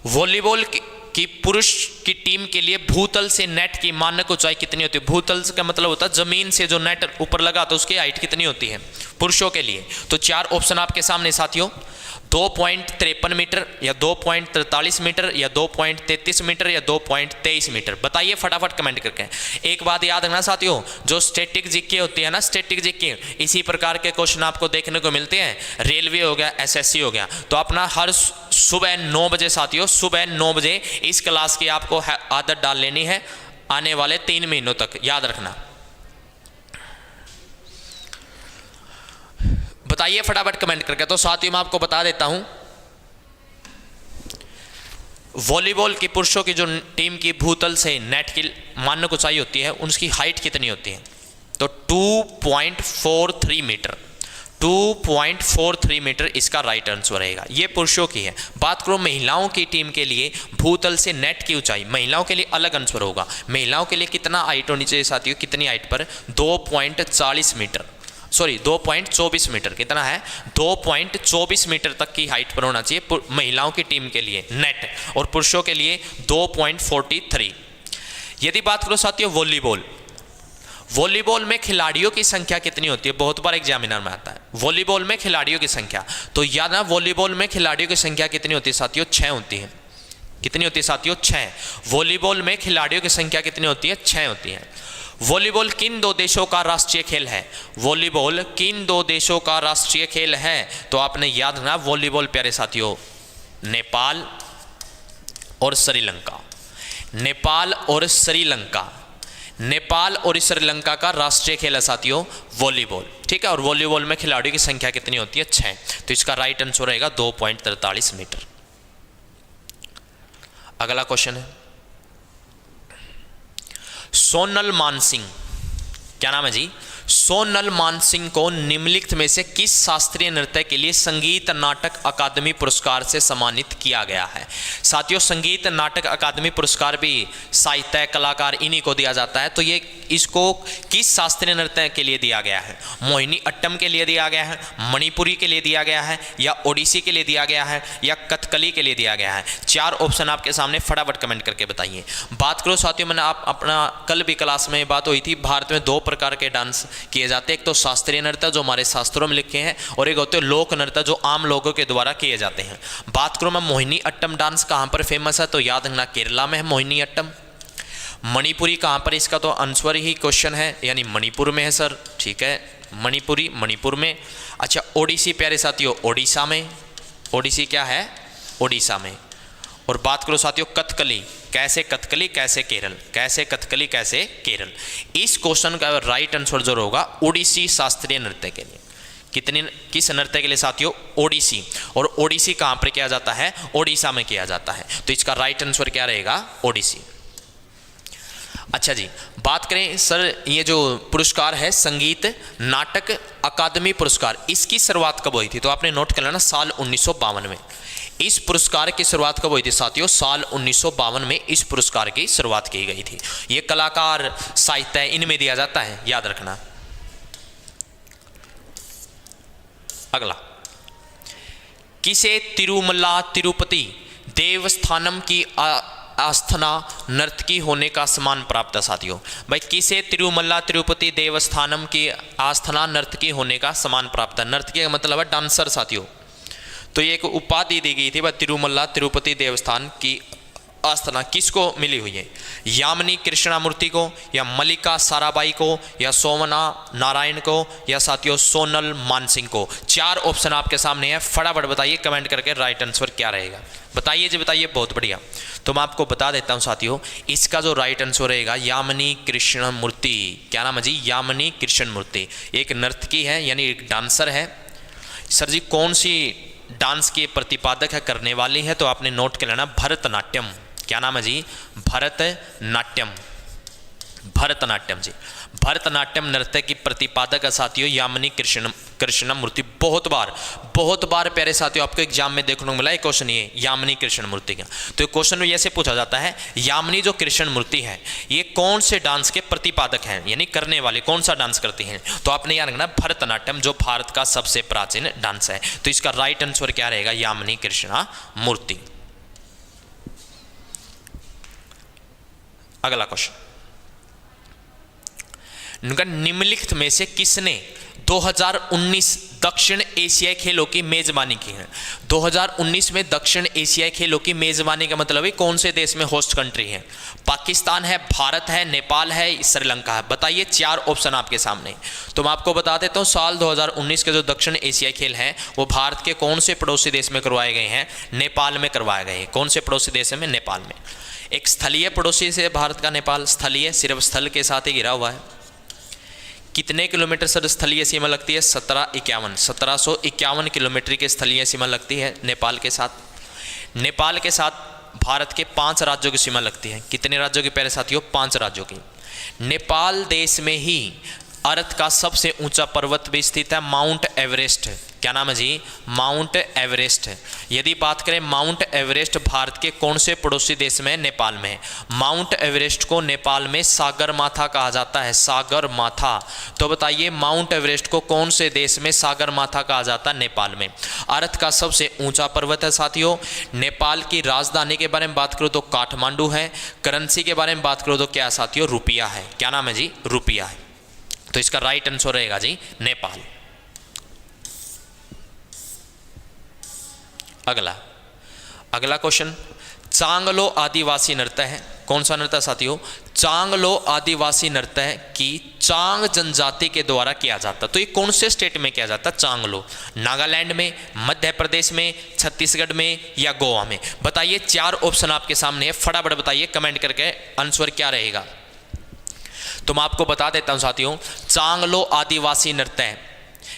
वॉलीबॉल की पुरुष की टीम के लिए भूतल से नेट की मानक ऊंचाई कितनी होती है? भूतल का मतलब होता है जमीन से जो नेट ऊपर लगा तो उसकी हाइट कितनी होती है पुरुषों के लिए? तो चार ऑप्शन आपके सामने साथियों, 2.53 मीटर या 2.43 मीटर या 2.33 मीटर या 2.23 मीटर। बताइए फटाफट कमेंट करके। एक बात याद रखना साथियों, जो स्टैटिक जीके होती है ना, स्टैटिक जीके, इसी प्रकार के क्वेश्चन आपको देखने को मिलते हैं। रेलवे हो गया, एसएससी हो गया। तो अपना हर सुबह 9 बजे साथियों, सुबह 9 बजे इस क्लास की आपको आदत डाल लेनी है आने वाले 3 महीनों तक, याद रखना। बताइए फटाफट कमेंट करके। तो साथियों मैं आपको बता देता हूं, वॉलीबॉल की पुरुषों की जो टीम की भूतल से नेट की मानक ऊंचाई होती है उसकी हाइट कितनी होती है? तो 2.43 मीटर, 2.43 मीटर इसका राइट आंसर रहेगा। ये पुरुषों की है। बात करो महिलाओं की टीम के लिए भूतल से नेट की ऊंचाई, महिलाओं के लिए अलग आंसर होगा। महिलाओं के लिए कितना हाइट होनी चाहिए साथियों? कितनी हाइट पर? 2.40 मीटर, सॉरी 2.24 मीटर। कितना है? 2.24 मीटर तक की हाइट पर होना चाहिए महिलाओं की टीम के लिए नेट, और पुरुषों के लिए 2.43। यदि बात करो साथियों वॉलीबॉल, वॉलीबॉल में खिलाड़ियों की संख्या कितनी होती है? बहुत बार एग्जामिनर में आता है वॉलीबॉल में खिलाड़ियों की संख्या। तो याद ना, वॉलीबॉल में खिलाड़ियों की संख्या कितनी होती है साथियों? 6 होती है। कितनी होती है साथियों? 6। वॉलीबॉल में खिलाड़ियों की संख्या कितनी होती है? 6 होती है। वॉलीबॉल किन 2 देशों का राष्ट्रीय खेल है? वॉलीबॉल किन 2 देशों का राष्ट्रीय खेल है? तो आपने याद रखना, वॉलीबॉल प्यारे साथियों नेपाल और श्रीलंका, नेपाल और श्रीलंका, नेपाल और श्रीलंका का राष्ट्रीय खेल है साथियों वॉलीबॉल, ठीक है। और वॉलीबॉल में खिलाड़ियों की संख्या कितनी होती है? 6। तो इसका राइट आंसर रहेगा 2.43 मीटर। अगला क्वेश्चन है, सोनल मानसिंह, क्या नाम है जी? सोनल मानसिंह को निम्नलिखित में से किस शास्त्रीय नृत्य के लिए संगीत नाटक अकादमी पुरस्कार से सम्मानित किया गया है? साथियों संगीत नाटक अकादमी पुरस्कार भी साहित्य कलाकार इन्हीं को दिया जाता है। तो ये इसको किस शास्त्रीय नृत्य के लिए दिया गया है? मोहिनी अट्टम के लिए दिया गया है, मणिपुरी के लिए दिया गया है, या ओडिसी के लिए दिया गया है, या कथकली के लिए दिया गया है? 4 ऑप्शन आपके सामने, फटाफट कमेंट करके बताइए। बात करो साथियों, मैंने आप अपना कल भी क्लास में बात हुई थी, भारत में 2 प्रकार के डांस किए जाते हैं। एक तो शास्त्रीय नृत्य जो हमारे शास्त्रों में लिखे हैं, और एक होते हैं लोक नृत्य जो आम लोगों के द्वारा किए जाते हैं। बात करो मैं मोहिनी अट्टम डांस कहाँ पर फेमस है? तो याद रखना केरला में है मोहिनी अट्टम। मणिपुरी कहाँ पर? इसका तो आंसर ही क्वेश्चन है, यानी मणिपुर में है सर, ठीक है। मणिपुरी मणिपुर में। अच्छा ओडिसी प्यारे साथियों ओडिशा में, ओडिसी क्या है? ओडिशा में। और बात करो साथियों कथकली, कैसे कथकली कैसे केरल, कैसे कथकली कैसे केरल। इस क्वेश्चन का राइट आंसर जो होगा ओडिसी शास्त्रीय नृत्य के लिए। किस नृत्य के लिए साथियों? ओडिसी। और ओडिसी कहाँ पर किया जाता है? ओडिशा में किया जाता है। तो इसका राइट आंसर क्या रहेगा? ओडिसी। अच्छा जी, बात करें सर ये जो पुरस्कार है संगीत नाटक अकादमी पुरस्कार, इसकी शुरुआत कब हुई थी? तो आपने नोट कर लेना साल 1952 में। इस पुरस्कार की शुरुआत कब हुई थी साथियों? साल 1952 में इस पुरस्कार की शुरुआत की गई थी। ये कलाकार साहित्य इनमें दिया जाता है, याद रखना। अगला, किसे तिरुमला तिरुपति देवस्थानम की आस्थाना नर्तकी होने का सम्मान प्राप्त है साथियों? भाई किसे तिरुमला तिरुपति देवस्थानम की आस्थाना नर्तकी होने का सम्मान प्राप्त है? नर्तकी का मतलब है डांसर साथियों। तो ये एक उपाधि दी गई थी वह तिरुमला तिरुपति देवस्थान की आस्थाना किसको मिली हुई है? यामिनी कृष्णामूर्ति को, या मल्लिका साराबाई को, या सोमना नारायण को, या साथियों सोनल मानसिंह को? 4 ऑप्शन आपके सामने है, फटाफट बताइए कमेंट करके राइट आंसर क्या रहेगा। बताइए जी बताइए, बहुत बढ़िया। तो मैं आपको बता देता हूँ साथियों, इसका जो राइट आंसर रहेगा यामिनी कृष्णमूर्ति। क्या नाम है जी? यामिनी कृष्णमूर्ति। एक नर्तकी है यानी एक डांसर है। सर जी कौन सी डांस के प्रतिपादक है, करने वाली है? तो आपने नोट कर लेना भरतनाट्यम। क्या नाम है जी? भरतनाट्यम। भरतनाट्यम जी, भरतनाट्यम नृत्य की प्रतिपादक है साथियों यामिनी कृष्णमूर्ति। बहुत बार प्यारे साथियों आपको एग्जाम में देखने को मिला एक क्वेश्चन ये यामिनी कृष्णमूर्ति का। तो क्वेश्चन में ऐसे पूछा जाता है यामिनी जो कृष्णमूर्ति है ये कौन से डांस के प्रतिपादक हैं, यानी करने वाले कौन सा डांस करती हैं। तो आपने याद रखना भरतनाट्यम जो भारत का सबसे प्राचीन डांस है। तो इसका राइट आंसर क्या रहेगा, यामिनी कृष्णमूर्ति। अगला क्वेश्चन, निम्नलिखित में से किसने 2019 दक्षिण एशियाई खेलों की मेजबानी की है। 2019 में दक्षिण एशियाई खेलों की मेजबानी का मतलब है कौन से देश में होस्ट कंट्री है। पाकिस्तान है, भारत है, नेपाल है, श्रीलंका है। बताइए, 4 ऑप्शन आपके सामने। तो मैं आपको बता देता हूँ साल 2019 के जो दक्षिण एशियाई खेल हैं वो भारत के कौन से पड़ोसी देश में करवाए गए हैं, नेपाल में करवाए गए हैं। कौन से पड़ोसी देश में, नेपाल में। एक स्थलीय पड़ोसी से भारत का नेपाल, स्थलीय सिर्फ स्थल के साथ ही घिरा हुआ है। कितने किलोमीटर सर स्थलीय सीमा लगती है, 1751 किलोमीटर की स्थलीय सीमा लगती है नेपाल के साथ। नेपाल के साथ भारत के 5 राज्यों की सीमा लगती है। कितने राज्यों की प्यारे साथियों, 5 राज्यों की। नेपाल देश में ही भारत का सबसे ऊंचा पर्वत भी स्थित है, माउंट एवरेस्ट। क्या नाम है जी, माउंट एवरेस्ट। यदि बात करें माउंट एवरेस्ट भारत के कौन से पड़ोसी देश में, नेपाल में। माउंट एवरेस्ट को नेपाल में सागर माथा कहा जाता है, सागर माथा। तो बताइए माउंट एवरेस्ट को कौन से देश में सागर माथा कहा जाता है, नेपाल में। भारत का सबसे ऊंचा पर्वत है साथियों। नेपाल की राजधानी के बारे में बात करो तो काठमांडू है। करेंसी के बारे में बात करो तो क्या साथियों, रुपया है। क्या नाम है जी, रुपया है। तो इसका राइट आंसर रहेगा जी नेपाल। अगला क्वेश्चन, चांगलो आदिवासी नृत्य है। कौन सा नृत्य साथियों, चांगलो आदिवासी नृत्य है कि चांग जनजाति के द्वारा किया जाता। तो ये कौन से स्टेट में किया जाता, चांगलो। नागालैंड में, मध्य प्रदेश में, छत्तीसगढ़ में या गोवा में। बताइए, 4 ऑप्शन आपके सामने है, फटाफट बताइए कमेंट करके आंसर क्या रहेगा। तो मैं आपको बता देता हूं साथियों, चांगलो आदिवासी नृत्य है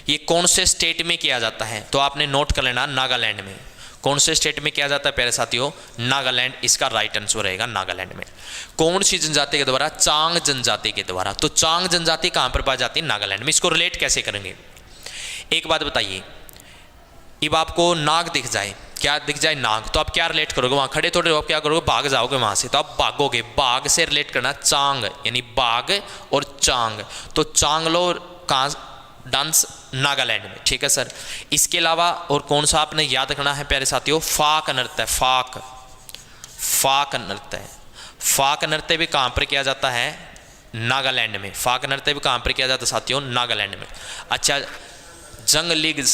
ये कौन से स्टेट में किया जाता है। तो आपने नोट कर लेना, नागालैंड में। कौन से स्टेट में किया जाता है प्यारे साथियों, नागालैंड। इसका राइट आंसर रहेगा नागालैंड में। कौन सी जनजाति के द्वारा, चांग जनजाति के द्वारा। तो चांग जनजाति कहां पर पाई जाती है, नागालैंड में। इसको रिलेट कैसे करेंगे, एक बात बताइए। अब आपको नाग दिख जाए, क्या दिख जाए, नाग, तो आप क्या रिलेट करोगे, वहां खड़े थोड़े आप क्या करोगे, भाग जाओगे वहां से। तो आप भागोगे, बाघ से रिलेट करना, चांग यानी बाघ और चांग। तो चांगलो कहां डांस, नागालैंड में। ठीक है सर। इसके अलावा और कौन सा आपने याद रखना है प्यारे साथियों, फाक नृत्य। फाक नृत्य है। फाक नृत्य भी कहां पर किया जाता है, नागालैंड में। फाक नृत्य भी कहां पर किया जाता है साथियों, नागालैंड में। अच्छा, जंग लीग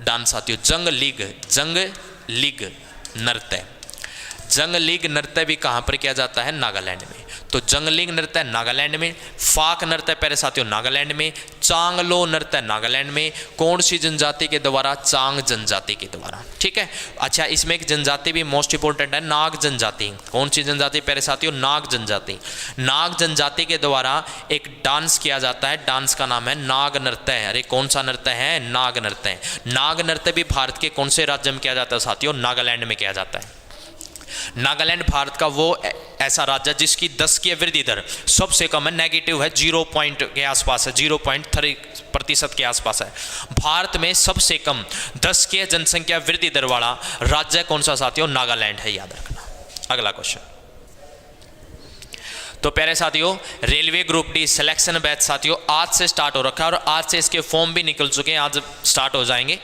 डांस साथियों, जंग लीग नृत्य। जंग लीग नृत्य भी कहां पर किया जाता है, नागालैंड में। तो जंग लीग नृत्य नागालैंड में, फाक नृत्य प्यारे साथियों नागालैंड में, चांगलो नृत्य नागालैंड में। कौन सी जनजाति के द्वारा, चांग जनजाति के द्वारा। ठीक है। अच्छा, इसमें एक जनजाति भी मोस्ट इंपोर्टेंट है, नाग जनजाति। कौन सी जनजाति प्यारे साथियों, नाग जनजाति। नाग जनजाति के द्वारा एक डांस किया जाता है, डांस का नाम है नाग नृत्य। अरे कौन सा नृत्य है, नाग नृत्य। नाग नृत्य भी भारत के कौन से राज्य में किया जाता है साथियों, नागालैंड में किया जाता है। नागालैंड भारत का वो ऐसा राज्य जिसकी 10 की वृद्धि दर सबसे कम है, नेगेटिव है, 0 पॉइंट के आसपास है, 0.3% के आसपास है। भारत में सबसे कम 10 की जनसंख्या वृद्धि दर वाला राज्य कौन सा साथियों, नागालैंड है, याद रखना। अगला क्वेश्चन, तो प्यारे साथियों railway group D selection batch साथियों आज से स्टार्ट हो रखा है और आज से इसके फॉर्म भी निकल चुके हैं, आज स्टार्ट हो जाएंगे।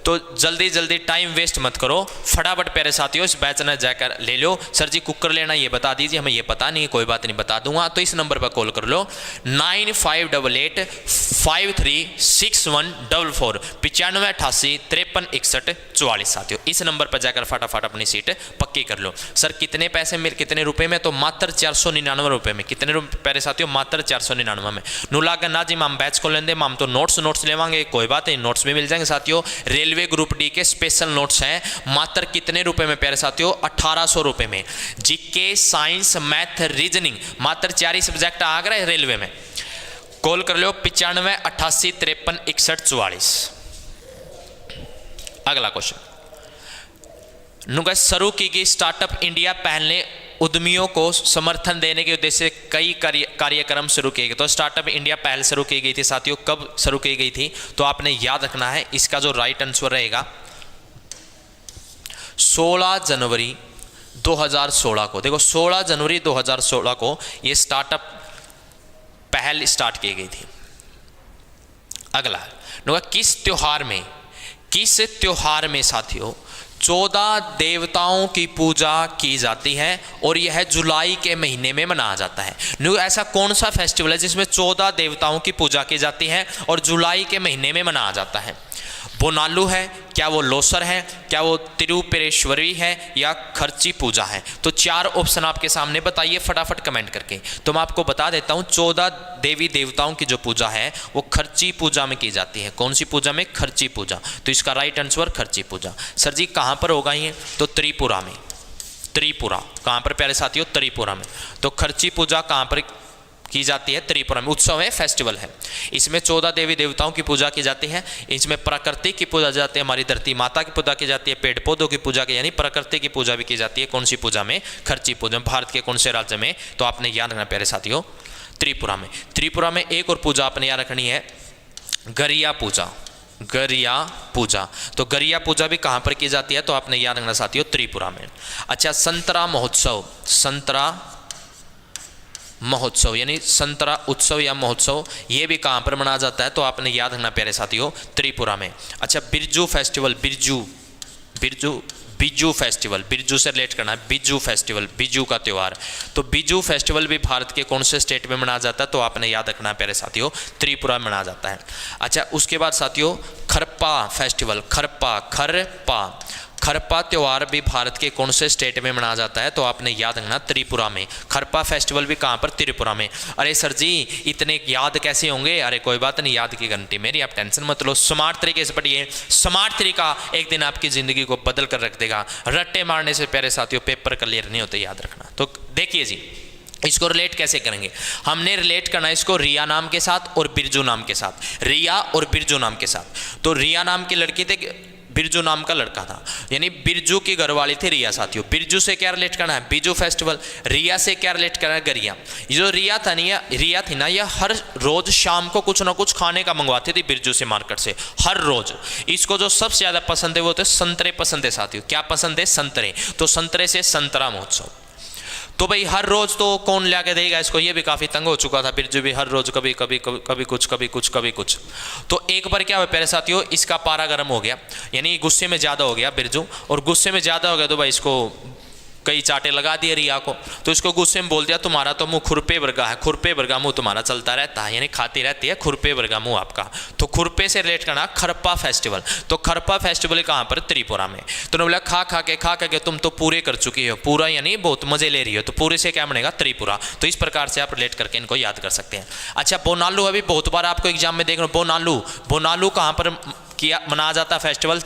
तो जल्दी जल्दी टाइम वेस्ट मत करो, फटाफट प्यारे साथियों इस बैच में जाकर ले लो। सर जी कुकर लेना ये बता दीजिए, हमें ये पता नहीं है, कोई बात नहीं बता दूंगा। तो इस नंबर पर कॉल कर लो 9588536144 9588 536144 साथियों इस नंबर पर जाकर फटाफट अपनी सीट पक्की कर लो। सर कितने पैसे में, कितने रुपए में, तो मात्र 499 रुपए में। कितने रुपए प्यारे साथियों, मात्र 499 में। नुलागा ना जी हम बैच को लेंगे, हम तो नोट्स लेवांगे, कोई बात नहीं, नोट्स भी मिल जाएंगे साथियों। रेलवे ग्रुप डी के स्पेशल नोट्स हैं, मात्र कितने रुपए में प्यारे साथियों, 1800 रुपए में। जीके, साइंस, मैथ, रीजनिंग मात्र 4 ही सब्जेक्ट आ गए रेलवे में। कॉल कर लो 9588 536144। अगला क्वेश्चन, शुरू की गई स्टार्टअप इंडिया पहल ने उद्यमियों को समर्थन देने के उद्देश्य से कई कार्यक्रम शुरू किए गए। तो स्टार्टअप इंडिया पहल शुरू की गई थी साथियों, कब शुरू की गई थी? तो आपने याद रखना है, इसका जो राइट आंसर रहेगा 16 जनवरी 2016 को। देखो 16 जनवरी 2016 को ये स्टार्टअप पहल स्टार्ट की गई थी। अगला किस त्योहार में साथियों 14 देवताओं की पूजा की जाती है और यह जुलाई के महीने में मनाया जाता है? ऐसा कौन सा फेस्टिवल है जिसमें 14 देवताओं की पूजा की जाती है और जुलाई के महीने में मनाया जाता है? बोनालू है, क्या वो लोसर है, क्या वो तिरुपेश्वरी है, या खर्ची पूजा है? तो 4 ऑप्शन आपके सामने, बताइए फटाफट कमेंट करके। तो मैं आपको बता देता हूँ 14 देवी देवताओं की जो पूजा है वो खर्ची पूजा में की जाती है। कौन सी पूजा में? खर्ची पूजा। तो इसका राइट आंसर खर्ची पूजा। सर जी कहाँ पर होगा ये? तो त्रिपुरा में। त्रिपुरा कहाँ पर प्यारे साथियों? त्रिपुरा में। तो खर्ची पूजा कहाँ पर की जाती है? त्रिपुरा में। उत्सव है, फेस्टिवल है। इसमें 14 देवी देवताओं की पूजा की जाती है। इसमें प्रकृति की पूजा जाती है, हमारी धरती माता की पूजा की जाती है, पेड़ पौधों की पूजा की, यानी प्रकृति की पूजा भी की जाती है। कौन सी पूजा में? खर्ची पूजा। भारत के कौन से राज्य में? तो आपने याद रखना प्यारे साथियों, त्रिपुरा में। त्रिपुरा में एक और पूजा आपने याद रखनी है, गरिया पूजा। गरिया पूजा। तो गरिया पूजा भी कहाँ पर की जाती है? तो आपने याद रखना साथियों, त्रिपुरा में। अच्छा, संतरा महोत्सव। संतरा महोत्सव यानी संतरा उत्सव या महोत्सव, ये भी कहाँ पर मनाया जाता है? तो आपने याद रखना प्यारे साथियों, त्रिपुरा में। अच्छा, बिरजू फेस्टिवल। बिजू फेस्टिवल, बिरजू से रिलेट करना है। बिजू फेस्टिवल, बिजू का त्यौहार। तो बिजू फेस्टिवल भी भारत के कौन से स्टेट में मनाया जाता है? तो आपने याद रखना है प्यारे साथियों, त्रिपुरा में मनाया जाता है। अच्छा, उसके बाद साथियों खरपा फेस्टिवल। खरपा त्यौहार भी भारत के कौन से स्टेट में मनाया जाता है? तो आपने याद रखना त्रिपुरा में। खरपा फेस्टिवल भी कहाँ पर? त्रिपुरा में। अरे सर जी इतने याद कैसे होंगे? अरे कोई बात नहीं, याद की गारंटी मेरी, आप टेंशन मत लो। स्मार्ट तरीके से पढ़िए, स्मार्ट तरीका एक दिन आपकी ज़िंदगी को बदल कर रख देगा। रट्टे मारने से प्यारे साथियों पेपर क्लियर नहीं होते, याद रखना। तो देखिए जी, इसको रिलेट कैसे करेंगे? हमने रिलेट करना है इसको रिया नाम के साथ और बिरजू नाम के साथ। रिया और बिरजू नाम के साथ। तो रिया नाम की लड़की थी, बिरजू नाम का लड़का था, यानी बिरजू की घरवाली थी रिया साथियों। बिरजू से क्या रिलेट करना है? बिजू फेस्टिवल। रिया से क्या रिलेट करना है? गरिया। ये जो रिया थी ना, यह हर रोज शाम को कुछ ना कुछ खाने का मंगवाती थी बिरजू से, मार्केट से, हर रोज। इसको जो सबसे ज्यादा पसंद है वो तो संतरे पसंद है साथियों। क्या पसंद है? संतरे। तो संतरे से संतरा महोत्सव। तो भाई हर रोज तो कौन ला के देगा इसको? ये भी काफी तंग हो चुका था बिरजू भी, हर रोज कभी कभी कभी कभी कुछ कभी कुछ कभी कुछ। तो एक बार क्या हुआ प्यारे साथियों, इसका पारा गर्म हो गया, यानी गुस्से में ज्यादा हो गया बिरजू, और गुस्से में ज्यादा हो गया तो भाई इसको कई चाटे लगा दिए रिया को। तो इसको गुस्से में बोल दिया, तुम्हारा तो मुंह खुरपे वर्गा है, खुरपे वर्गा मुंह तुम्हारा चलता रहता है, यानी खाती रहती है खुरपे वर्गा मुंह आपका। तो खुरपे से रिलेट करना खरपा फेस्टिवल। तो खरपा फेस्टिवल कहाँ पर? त्रिपुरा में। तो बोला खा खा के तुम तो पूरे कर चुकी हो, पूरा यानी बहुत मजे ले रही हो, तो पूरे से क्या बनेगा? त्रिपुरा। तो इस प्रकार से आप रिलेट करके इनको याद कर सकते हैं। अच्छा, बोनालू अभी बहुत बार आपको एग्जाम में देख रहे हो। बोनालू कहाँ पर किया मनाया जाता है फेस्टिवल?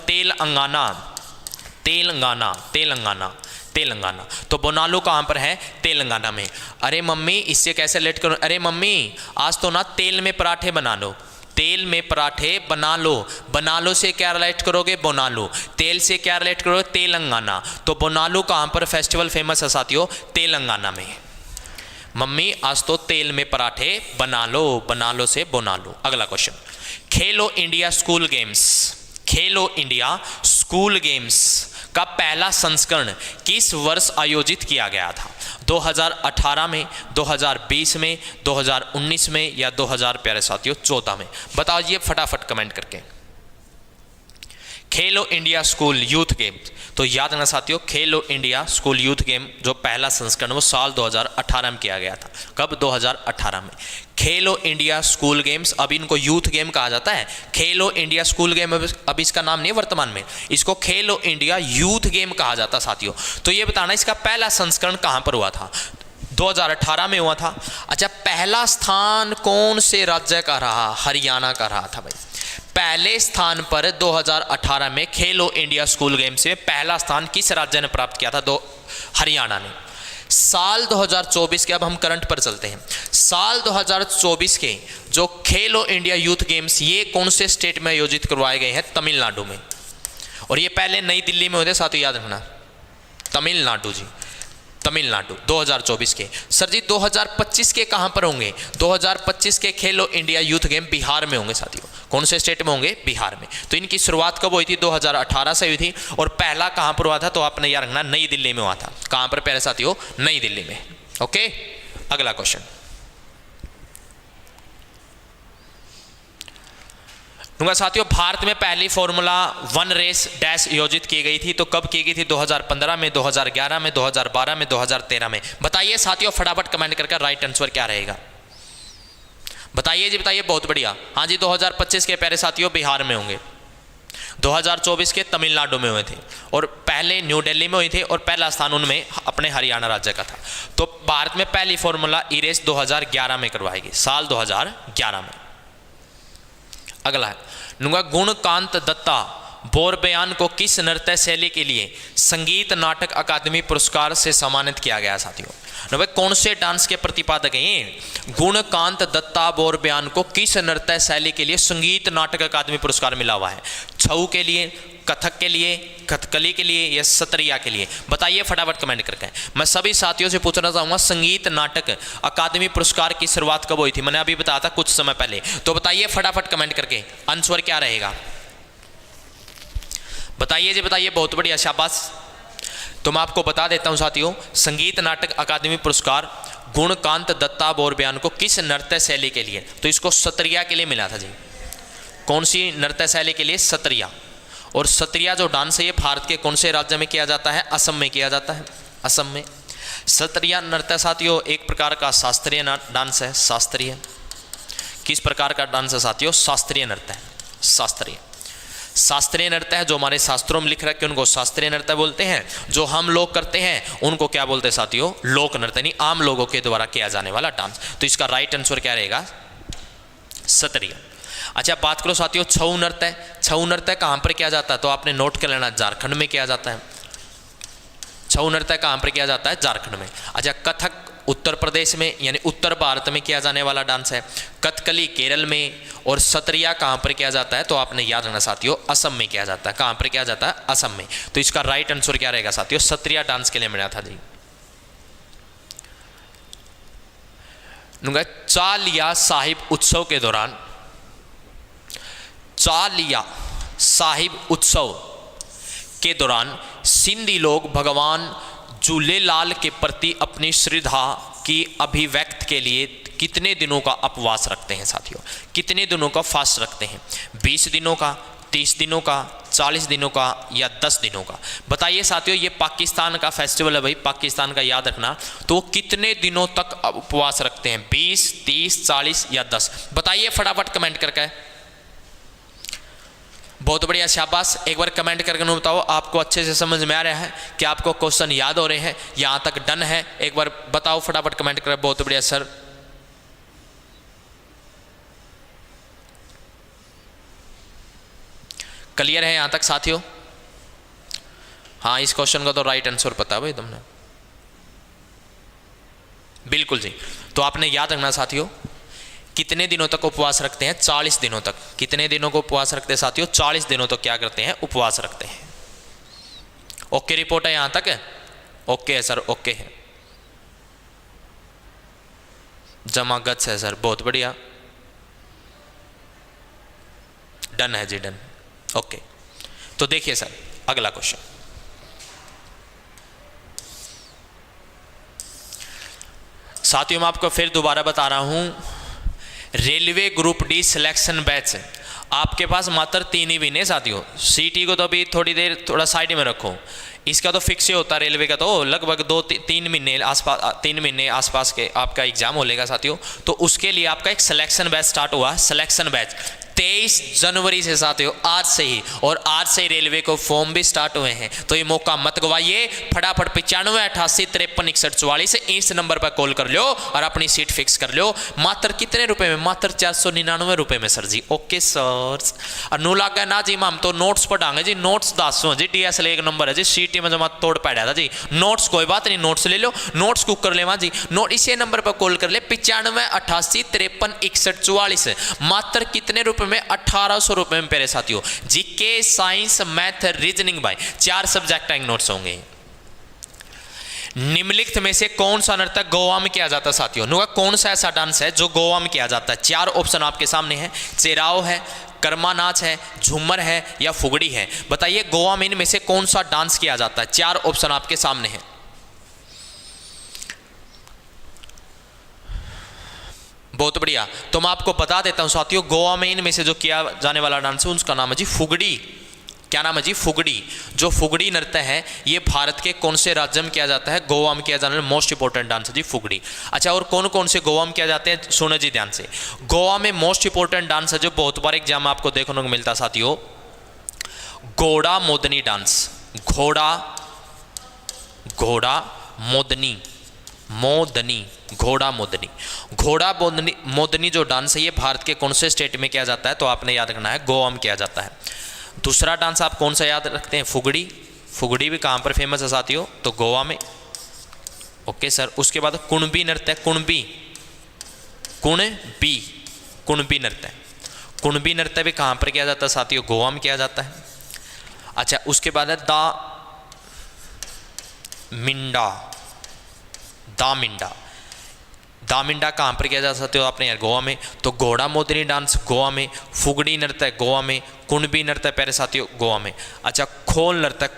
तेलंगाना। तो बोनालू कहाँ पर है? तेलंगाना में। अरे मम्मी इससे कैसे रिलेट करूँ? अरे मम्मी आज तो ना तेल में पराठे बना लो। तेल में पराठे बना लो। बना लो से क्या रिलेट करोगे? बोनालू। तेल से क्या रिलेट करोगे? तेलंगाना। तो बोनालू कहाँ पर फेस्टिवल फेमस है साथियों? तेलंगाना में। मम्मी आज तो तेल में पराठे बना लो से बोनालू। अगला क्वेश्चन, खेलो इंडिया स्कूल गेम्स का पहला संस्करण किस वर्ष आयोजित किया गया था? 2018 में, 2020 में, 2019 में, या 2000 प्यारे साथियों 14 में? बताइए फटाफट कमेंट करके। खेलो इंडिया स्कूल यूथ गेम। तो याद रखना साथियों, खेलो इंडिया स्कूल यूथ गेम जो पहला संस्करण वो साल 2018 में किया गया था। कब? 2018 में। खेलो इंडिया स्कूल गेम्स, अब इनको यूथ गेम कहा जाता है। खेलो इंडिया स्कूल गेम अब इसका नाम नहीं वर्तमान में, इसको खेलो इंडिया यूथ गेम कहा जाता साथियों। तो ये बताना इसका पहला संस्करण कहां पर हुआ था? 2018 में हुआ था। अच्छा, पहला स्थान कौन से राज्य का रहा? हरियाणा का रहा था भाई। पहले स्थान पर 2018 में खेलो इंडिया स्कूल गेम्स में पहला स्थान किस राज्य ने प्राप्त किया था? हरियाणा ने। साल 2024 के, अब हम करंट पर चलते हैं, साल 2024 के जो खेलो इंडिया यूथ गेम्स ये कौन से स्टेट में आयोजित करवाए गए हैं? तमिलनाडु में। और ये पहले नई दिल्ली में होते साथियों, याद रखना, तमिलनाडु जी। तमिलनाडु 2024 के। सर जी 2025 के कहां पर होंगे? 2025 के खेलो इंडिया यूथ गेम बिहार में होंगे साथियों। कौन से स्टेट में होंगे? बिहार में। तो इनकी शुरुआत कब हुई थी? 2018 से हुई थी। और पहला कहां पर हुआ था? तो आपने याद रखना नई दिल्ली में हुआ था। कहां पर पहले साथियों? नई दिल्ली में। ओके, अगला क्वेश्चन दूंगा साथियों। भारत में पहली फॉर्मूला 1 रेस डैश आयोजित की गई थी, तो कब की गई थी? 2015 में, 2011 में, 2012 में, 2013 में। बताइए साथियों, फटाफट कमेंट करके राइट आंसर क्या रहेगा? बताइए जी, बताइए। बहुत बढ़िया। हाँ जी, 2025 के प्यारे साथियों बिहार में होंगे, 2024 के तमिलनाडु में हुए थे, और पहले न्यू दिल्ली में हुई थे, और पहला स्थान उनमें अपने हरियाणा राज्य का था। तो भारत में पहली फॉर्मूला ई रेस 2011 में करवाई गई, साल 2011 में। अगला है गुणकांत दत्ता बोरबयान को किस नृत्य शैली के लिए संगीत नाटक अकादमी पुरस्कार से सम्मानित किया गया साथियों? कौन से डांस के प्रतिपादक हैं? गुणकांत दत्ता बोरबयान को किस नृत्य शैली के लिए संगीत नाटक अकादमी पुरस्कार मिला हुआ है? छऊ के लिए, कथक के लिए, कथकली के लिए, या सत्रिया के लिए? बताइए फटाफट कमेंट करके। मैं सभी साथियों से पूछना चाहूंगा, संगीत नाटक अकादमी पुरस्कार की शुरुआत कब हुई थी? मैंने अभी बताया था कुछ समय पहले। तो बताइए फटाफट कमेंट करके आंसर क्या रहेगा? बताइए जी, बताइए। बहुत बढ़िया, शाबाश। तो मैं आपको बता देता हूं साथियों, संगीत नाटक अकादमी पुरस्कार गुणकांत दत्ता बोरबयान को किस नृत्य शैली के लिए? तो इसको सत्रिया के लिए मिला था जी। कौन सी नृत्य शैली के लिए? सत्रिया। और सत्रिया जो डांस है ये भारत के कौन से राज्य में किया जाता है? असम में किया जाता है, असम में। सत्रिया नृत्य साथियों एक प्रकार का शास्त्रीय डांस है। शास्त्रीय किस प्रकार का डांस है साथियों? शास्त्रीय नृत्य है। शास्त्रीय नृत्य है, जो हमारे शास्त्रों में लिख रखे उनको शास्त्रीय नृत्य बोलते हैं। जो हम लोग करते हैं उनको क्या बोलते हैं साथियों? लोक नृत्य, यानी आम लोगों के द्वारा किया जाने वाला डांस। तो इसका राइट आंसर क्या रहेगा? सत्रिया। अच्छा, बात करो साथियों छऊ नृत्य। छऊ नृत्य कहाँ पर किया जाता है? तो आपने नोट कर लेना, झारखंड में किया जाता है। छऊ नृत्य कहाँ पर किया जाता है? झारखंड में। अच्छा, कथक उत्तर प्रदेश में, यानी उत्तर भारत में किया जाने वाला डांस है। कथकली केरल में, और सत्रिया कहाँ पर किया जाता है? तो आपने याद रखना साथियों, असम में किया जाता है। कहाँ पर किया जाता है? असम में। तो इसका राइट आंसर क्या रहेगा साथियों? सत्रिया डांस के लिए मिला था जी। चालिया साहिब उत्सव के दौरान, चालिया साहिब उत्सव के दौरान सिंधी लोग भगवान झूलेलाल के प्रति अपनी श्रद्धा की अभिव्यक्त के लिए कितने दिनों का उपवास रखते हैं साथियों? कितने दिनों का फास्ट रखते हैं? 20 दिनों का, 30 दिनों का, 40 दिनों का, या 10 दिनों का? बताइए साथियों, ये पाकिस्तान का फेस्टिवल है भाई, पाकिस्तान का, याद रखना। तो वो कितने दिनों तक उपवास रखते हैं? 20, 30, 40 या 10? बताइए फटाफट कमेंट करके। बहुत बढ़िया, शाबाश। एक बार कमेंट करके बताओ आपको अच्छे से समझ में आ रहा है कि आपको क्वेश्चन याद हो रहे हैं, यहाँ तक डन है? एक बार बताओ फटाफट कमेंट करें। बहुत बढ़िया सर। क्लियर है यहाँ तक साथियों? हाँ, इस क्वेश्चन का तो राइट आंसर पता है भाई तुमने। बिल्कुल जी। तो आपने याद रखना साथियों, कितने दिनों तक उपवास रखते हैं? 40 दिनों तक। कितने दिनों को उपवास रखते हैं साथियों? 40 दिनों तक क्या करते हैं? उपवास रखते हैं। ओके रिपोर्ट है यहां तक? ओके है सर, ओके है। जमागत है सर, बहुत बढ़िया, डन है जी, डन। ओके, तो देखिए सर अगला क्वेश्चन। साथियों मैं आपको फिर दोबारा बता रहा हूं, railway group D selection batch आपके पास मात्र 3 ही महीने साथियों। सीटी को तो अभी थोड़ी देर थोड़ा साइड में रखो, इसका तो फिक्स ही होता है। रेलवे का तो लगभग 2-3 महीने आसपास, 3 महीने आसपास के आपका एग्जाम होगा साथियों। तो उसके लिए आपका एक सिलेक्शन बैच स्टार्ट हुआ। सिलेक्शन बैच 23 जनवरी से साथियों, आज से ही, और आज से ही रेलवे को फॉर्म भी स्टार्ट हुए हैं। तो ये मौका मत गवाइए, फटाफट 95 88 53 61 44 इस नंबर पर कॉल कर लो और अपनी सीट फिक्स कर लो। मात्र कितने रुपए में? मात्र 499 रुपए में सर जी। ओके सर, अनु लागा ना जी, हम तो नोट्स पढ़ाएंगे जी। नोट्स 10 जी, DSL 1 नंबर है जी। सीटी में जमा तोड़ पड़ा था जी। नोट्स कोई बात नहीं, नोट्स ले लो, नोट्स कुक कर ले जी। नोट इसी नंबर पर कॉल कर ले, 95 88 53 61 44। मात्र कितने रुपए में? 1800 रुपए में प्यारे साथियों। जीके, साइंस, मैथ, रीजनिंग भाई 4 सब्जेक्ट नोट्स होंगे। निम्नलिखित में से कौन सा नृत्य गोवा में किया जाता है साथियों? नुका कौन सा ऐसा डांस है जो गोवा में किया जाता है? 4 ऑप्शन आपके सामने है, चेराव है, कर्मा नाच है, झूमर है या फुगड़ी है। बताइए गोवा में इनमें से कौन सा डांस किया जाता है? 4 ऑप्शन आपके सामने है। बहुत बढ़िया। तो मैं आपको बता देता हूं साथियों, गोवा में इनमें से जो किया जाने वाला डांस है उसका नाम है जी फुगड़ी। क्या नाम है जी? फुगड़ी। जो फुगड़ी नृत्य है ये भारत के कौन से राज्य में किया जाता है? गोवा में किया जाने वाला मोस्ट इंपोर्टेंट डांस है जी फुगड़ी। अच्छा, और कौन कौन से गोवा में किया जाते हैं? सुनो जी ध्यान से। गोवा में मोस्ट इंपोर्टेंट डांस है जो बहुत बार एग्जाम में आपको देखने को मिलता है साथियों, घोड़ा मोदनी डांस। घोड़ा मोदनी, घोड़ा मोदनी। घोड़ा मोदनी जो डांस है ये भारत के कौन से स्टेट में किया जाता है? तो आपने याद रखना है गोवा में किया जाता है। दूसरा डांस आप कौन सा याद रखते हैं? फुगड़ी। फुगड़ी भी कहाँ पर फेमस है साथियों? तो गोवा में। Okay sir. उसके बाद कुणबी नृत्य। कुणबी नृत्य। कुणबी नृत्य भी कहाँ पर किया जाता है साथियों? गोवा में किया जाता है। अच्छा, उसके बाद है दामिंडा कहाँ पर किया जा सकते हो आपने यार? गोवा में। तो घोड़ा मोदनी डांस गोवा में, फुगड़ी नृत्य गोवा में, कुणबी नृत्य प्यारे साथियों गोवा में। अच्छा, खोल नृत्य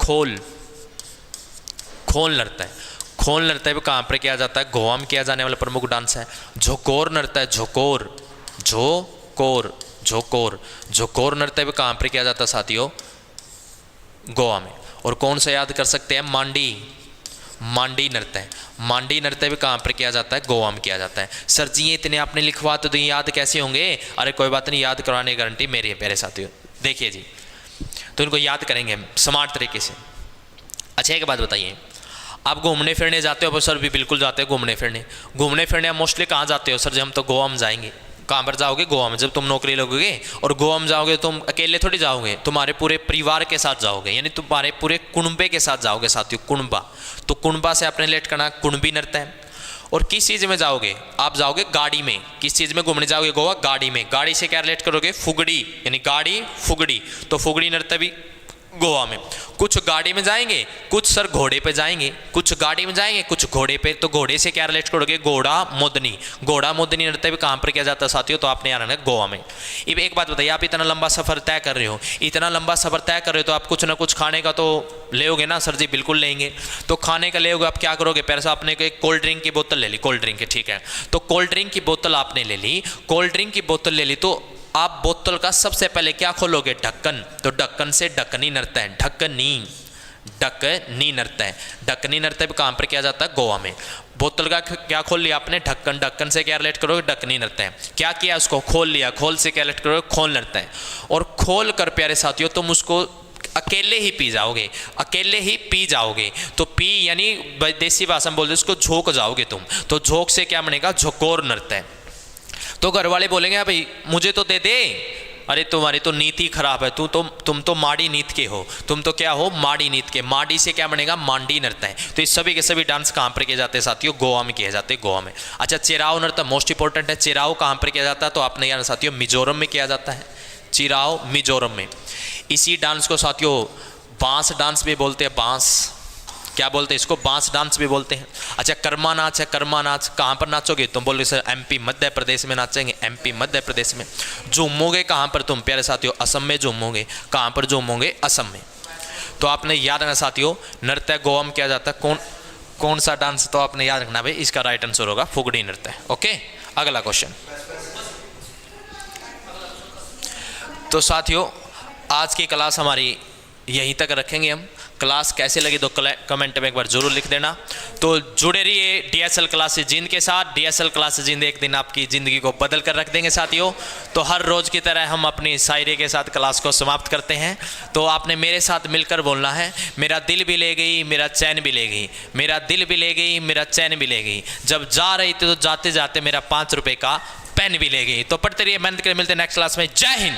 भी कहाँ पर किया जाता है? गोवा में किया जाने वाला प्रमुख डांस है। झोकोर नृत्य, झोकोर नृत्य भी कहाँ पर किया जाता है साथियों? गोवा में। और कौन सा याद कर सकते हैं? मांडी नृत्य भी कहाँ पर किया जाता है? गोवा में किया जाता है। सर जी ये इतने आपने लिखवा तो याद कैसे होंगे? अरे कोई बात नहीं, याद करवाने की गारंटी मेरी है प्यारे साथियों। देखिए जी, तो इनको याद करेंगे स्मार्ट तरीके से। अच्छा, एक बात बताइए, आप घूमने फिरने जाते हो? सर भी बिल्कुल जाते हो घूमने फिरने। आप मोस्टली कहाँ जाते हो? सर जी हम तो गोवा में जाएंगे। कहाँ पर जाओगे? गोवा में। जब तुम नौकरी लगोगे और गोवा में जाओगे तुम अकेले थोड़ी जाओगे, तुम्हारे पूरे परिवार के साथ जाओगे, यानी तुम्हारे पूरे कुणबे के साथ जाओगे साथियों। कुणबा, तो कुणबा से आपने रिलेट करना कुणबी नृत्य है। और किस चीज़ में जाओगे? आप जाओगे गाड़ी में। किस चीज़ में घूमने जाओगे गोवा? गाड़ी में। गाड़ी से क्या रिलेट करोगे? फुगड़ी, यानी गाड़ी फुगड़ी। तो फुगड़ी नृत्य भी गोवा में। कुछ गाड़ी में जाएंगे, कुछ सर घोड़े पे जाएंगे, कुछ गाड़ी में जाएंगे, कुछ घोड़े पे। तो घोड़े से क्या रिलेट करोगे? घोड़ा मोदनी नृत्य भी कहाँ पर किया जाता है साथियों? तो आपने याद रखना है गोवा में। अब एक बात बताइए, आप इतना लंबा सफर तय कर रहे हो, तो आप कुछ ना कुछ खाने का तो लेओगे ना? सर जी बिल्कुल लेंगे। तो खाने का लेओगे, आप क्या करोगे? पहले आपने एक कोल्ड ड्रिंक की बोतल ले ली, कोल्ड ड्रिंक ठीक है। तो कोल्ड ड्रिंक की बोतल आपने ले ली, तो आप बोतल का सबसे पहले क्या खोलोगे? ढक्कन। तो ढक्कन से ढक्कनी नृत्य है, ढक्कनी नृत्य भी कहाँ पर किया जाता है? गोवा में। बोतल का क्या खोल लिया आपने? ढक्कन से क्या रिलेट करोगे? ढक्कनी नृत्य है। क्या किया? उसको खोल लिया, खोल से क्या रिलेट करोगे? खोल नृत्य है। और खोल कर प्यारे साथियों तुम उसको अकेले ही पी जाओगे। तो पी यानी देसी भाषा में बोलते उसको झोंक जाओगे तुम। तो झोंक से क्या बनेगा? झोकोर नृत्य है। तो घर वाले बोलेंगे भाई मुझे तो दे दे, अरे तुम्हारी तो नीति खराब है, तुम तो माड़ी नीत के हो, तुम तो क्या हो? माड़ी नीत के। माड़ी से क्या बनेगा? मांडी नृत्य है। तो इस सभी के सभी डांस कहाँ पर किए जाते हैं साथियों? गोवा में किए जाते हैं, गोवा में। अच्छा, चिराव नृत्य मोस्ट इंपॉर्टेंट है। चिराव कहाँ पर किया जाता है? तो आपने यार साथियों मिजोरम में किया जाता है। चिराव मिजोरम में। इसी डांस को साथियों बांस डांस भी बोलते हैं। बांस क्या बोलते हैं इसको? बांस डांस भी बोलते हैं। अच्छा, कर्मा नाच है। कर्मा नाच कहाँ पर नाचोगे? तुम बोलोगे सर एमपी मध्य प्रदेश में नाचेंगे। एमपी मध्य प्रदेश में। झूमोगे कहाँ पर तुम प्यारे साथियों? असम में झूमोगे। कहाँ पर झूमोगे? असम में। तो आपने याद रखना साथियों, नृत्य गोवा में किया जाता है। कौन सा डांस? तो आपने याद रखना भाई, इसका राइट आंसर होगा फुगड़ी नृत्य। ओके, अगला क्वेश्चन। तो साथियों आज की क्लास हमारी यहीं तक रखेंगे हम। क्लास कैसे लगी तो कमेंट में एक बार जरूर लिख देना। तो जुड़े रहिए DSL क्लासेस जिंद के साथ। DSL क्लासेस जिंद एक दिन आपकी ज़िंदगी को बदल कर रख देंगे साथियों। तो हर रोज़ की तरह हम अपनी शायरी के साथ क्लास को समाप्त करते हैं। तो आपने मेरे साथ मिलकर बोलना है, मेरा दिल भी ले गई मेरा चैन भी ले गई, मेरा दिल भी ले गई मेरा चैन भी ले गई, जब जा रही थी तो जाते जाते मेरा 5 रुपये का पेन भी ले गई। तो पढ़ते रहिए, मेहनत करिए। मिलते हैं नेक्स्ट क्लास में। जय हिंद।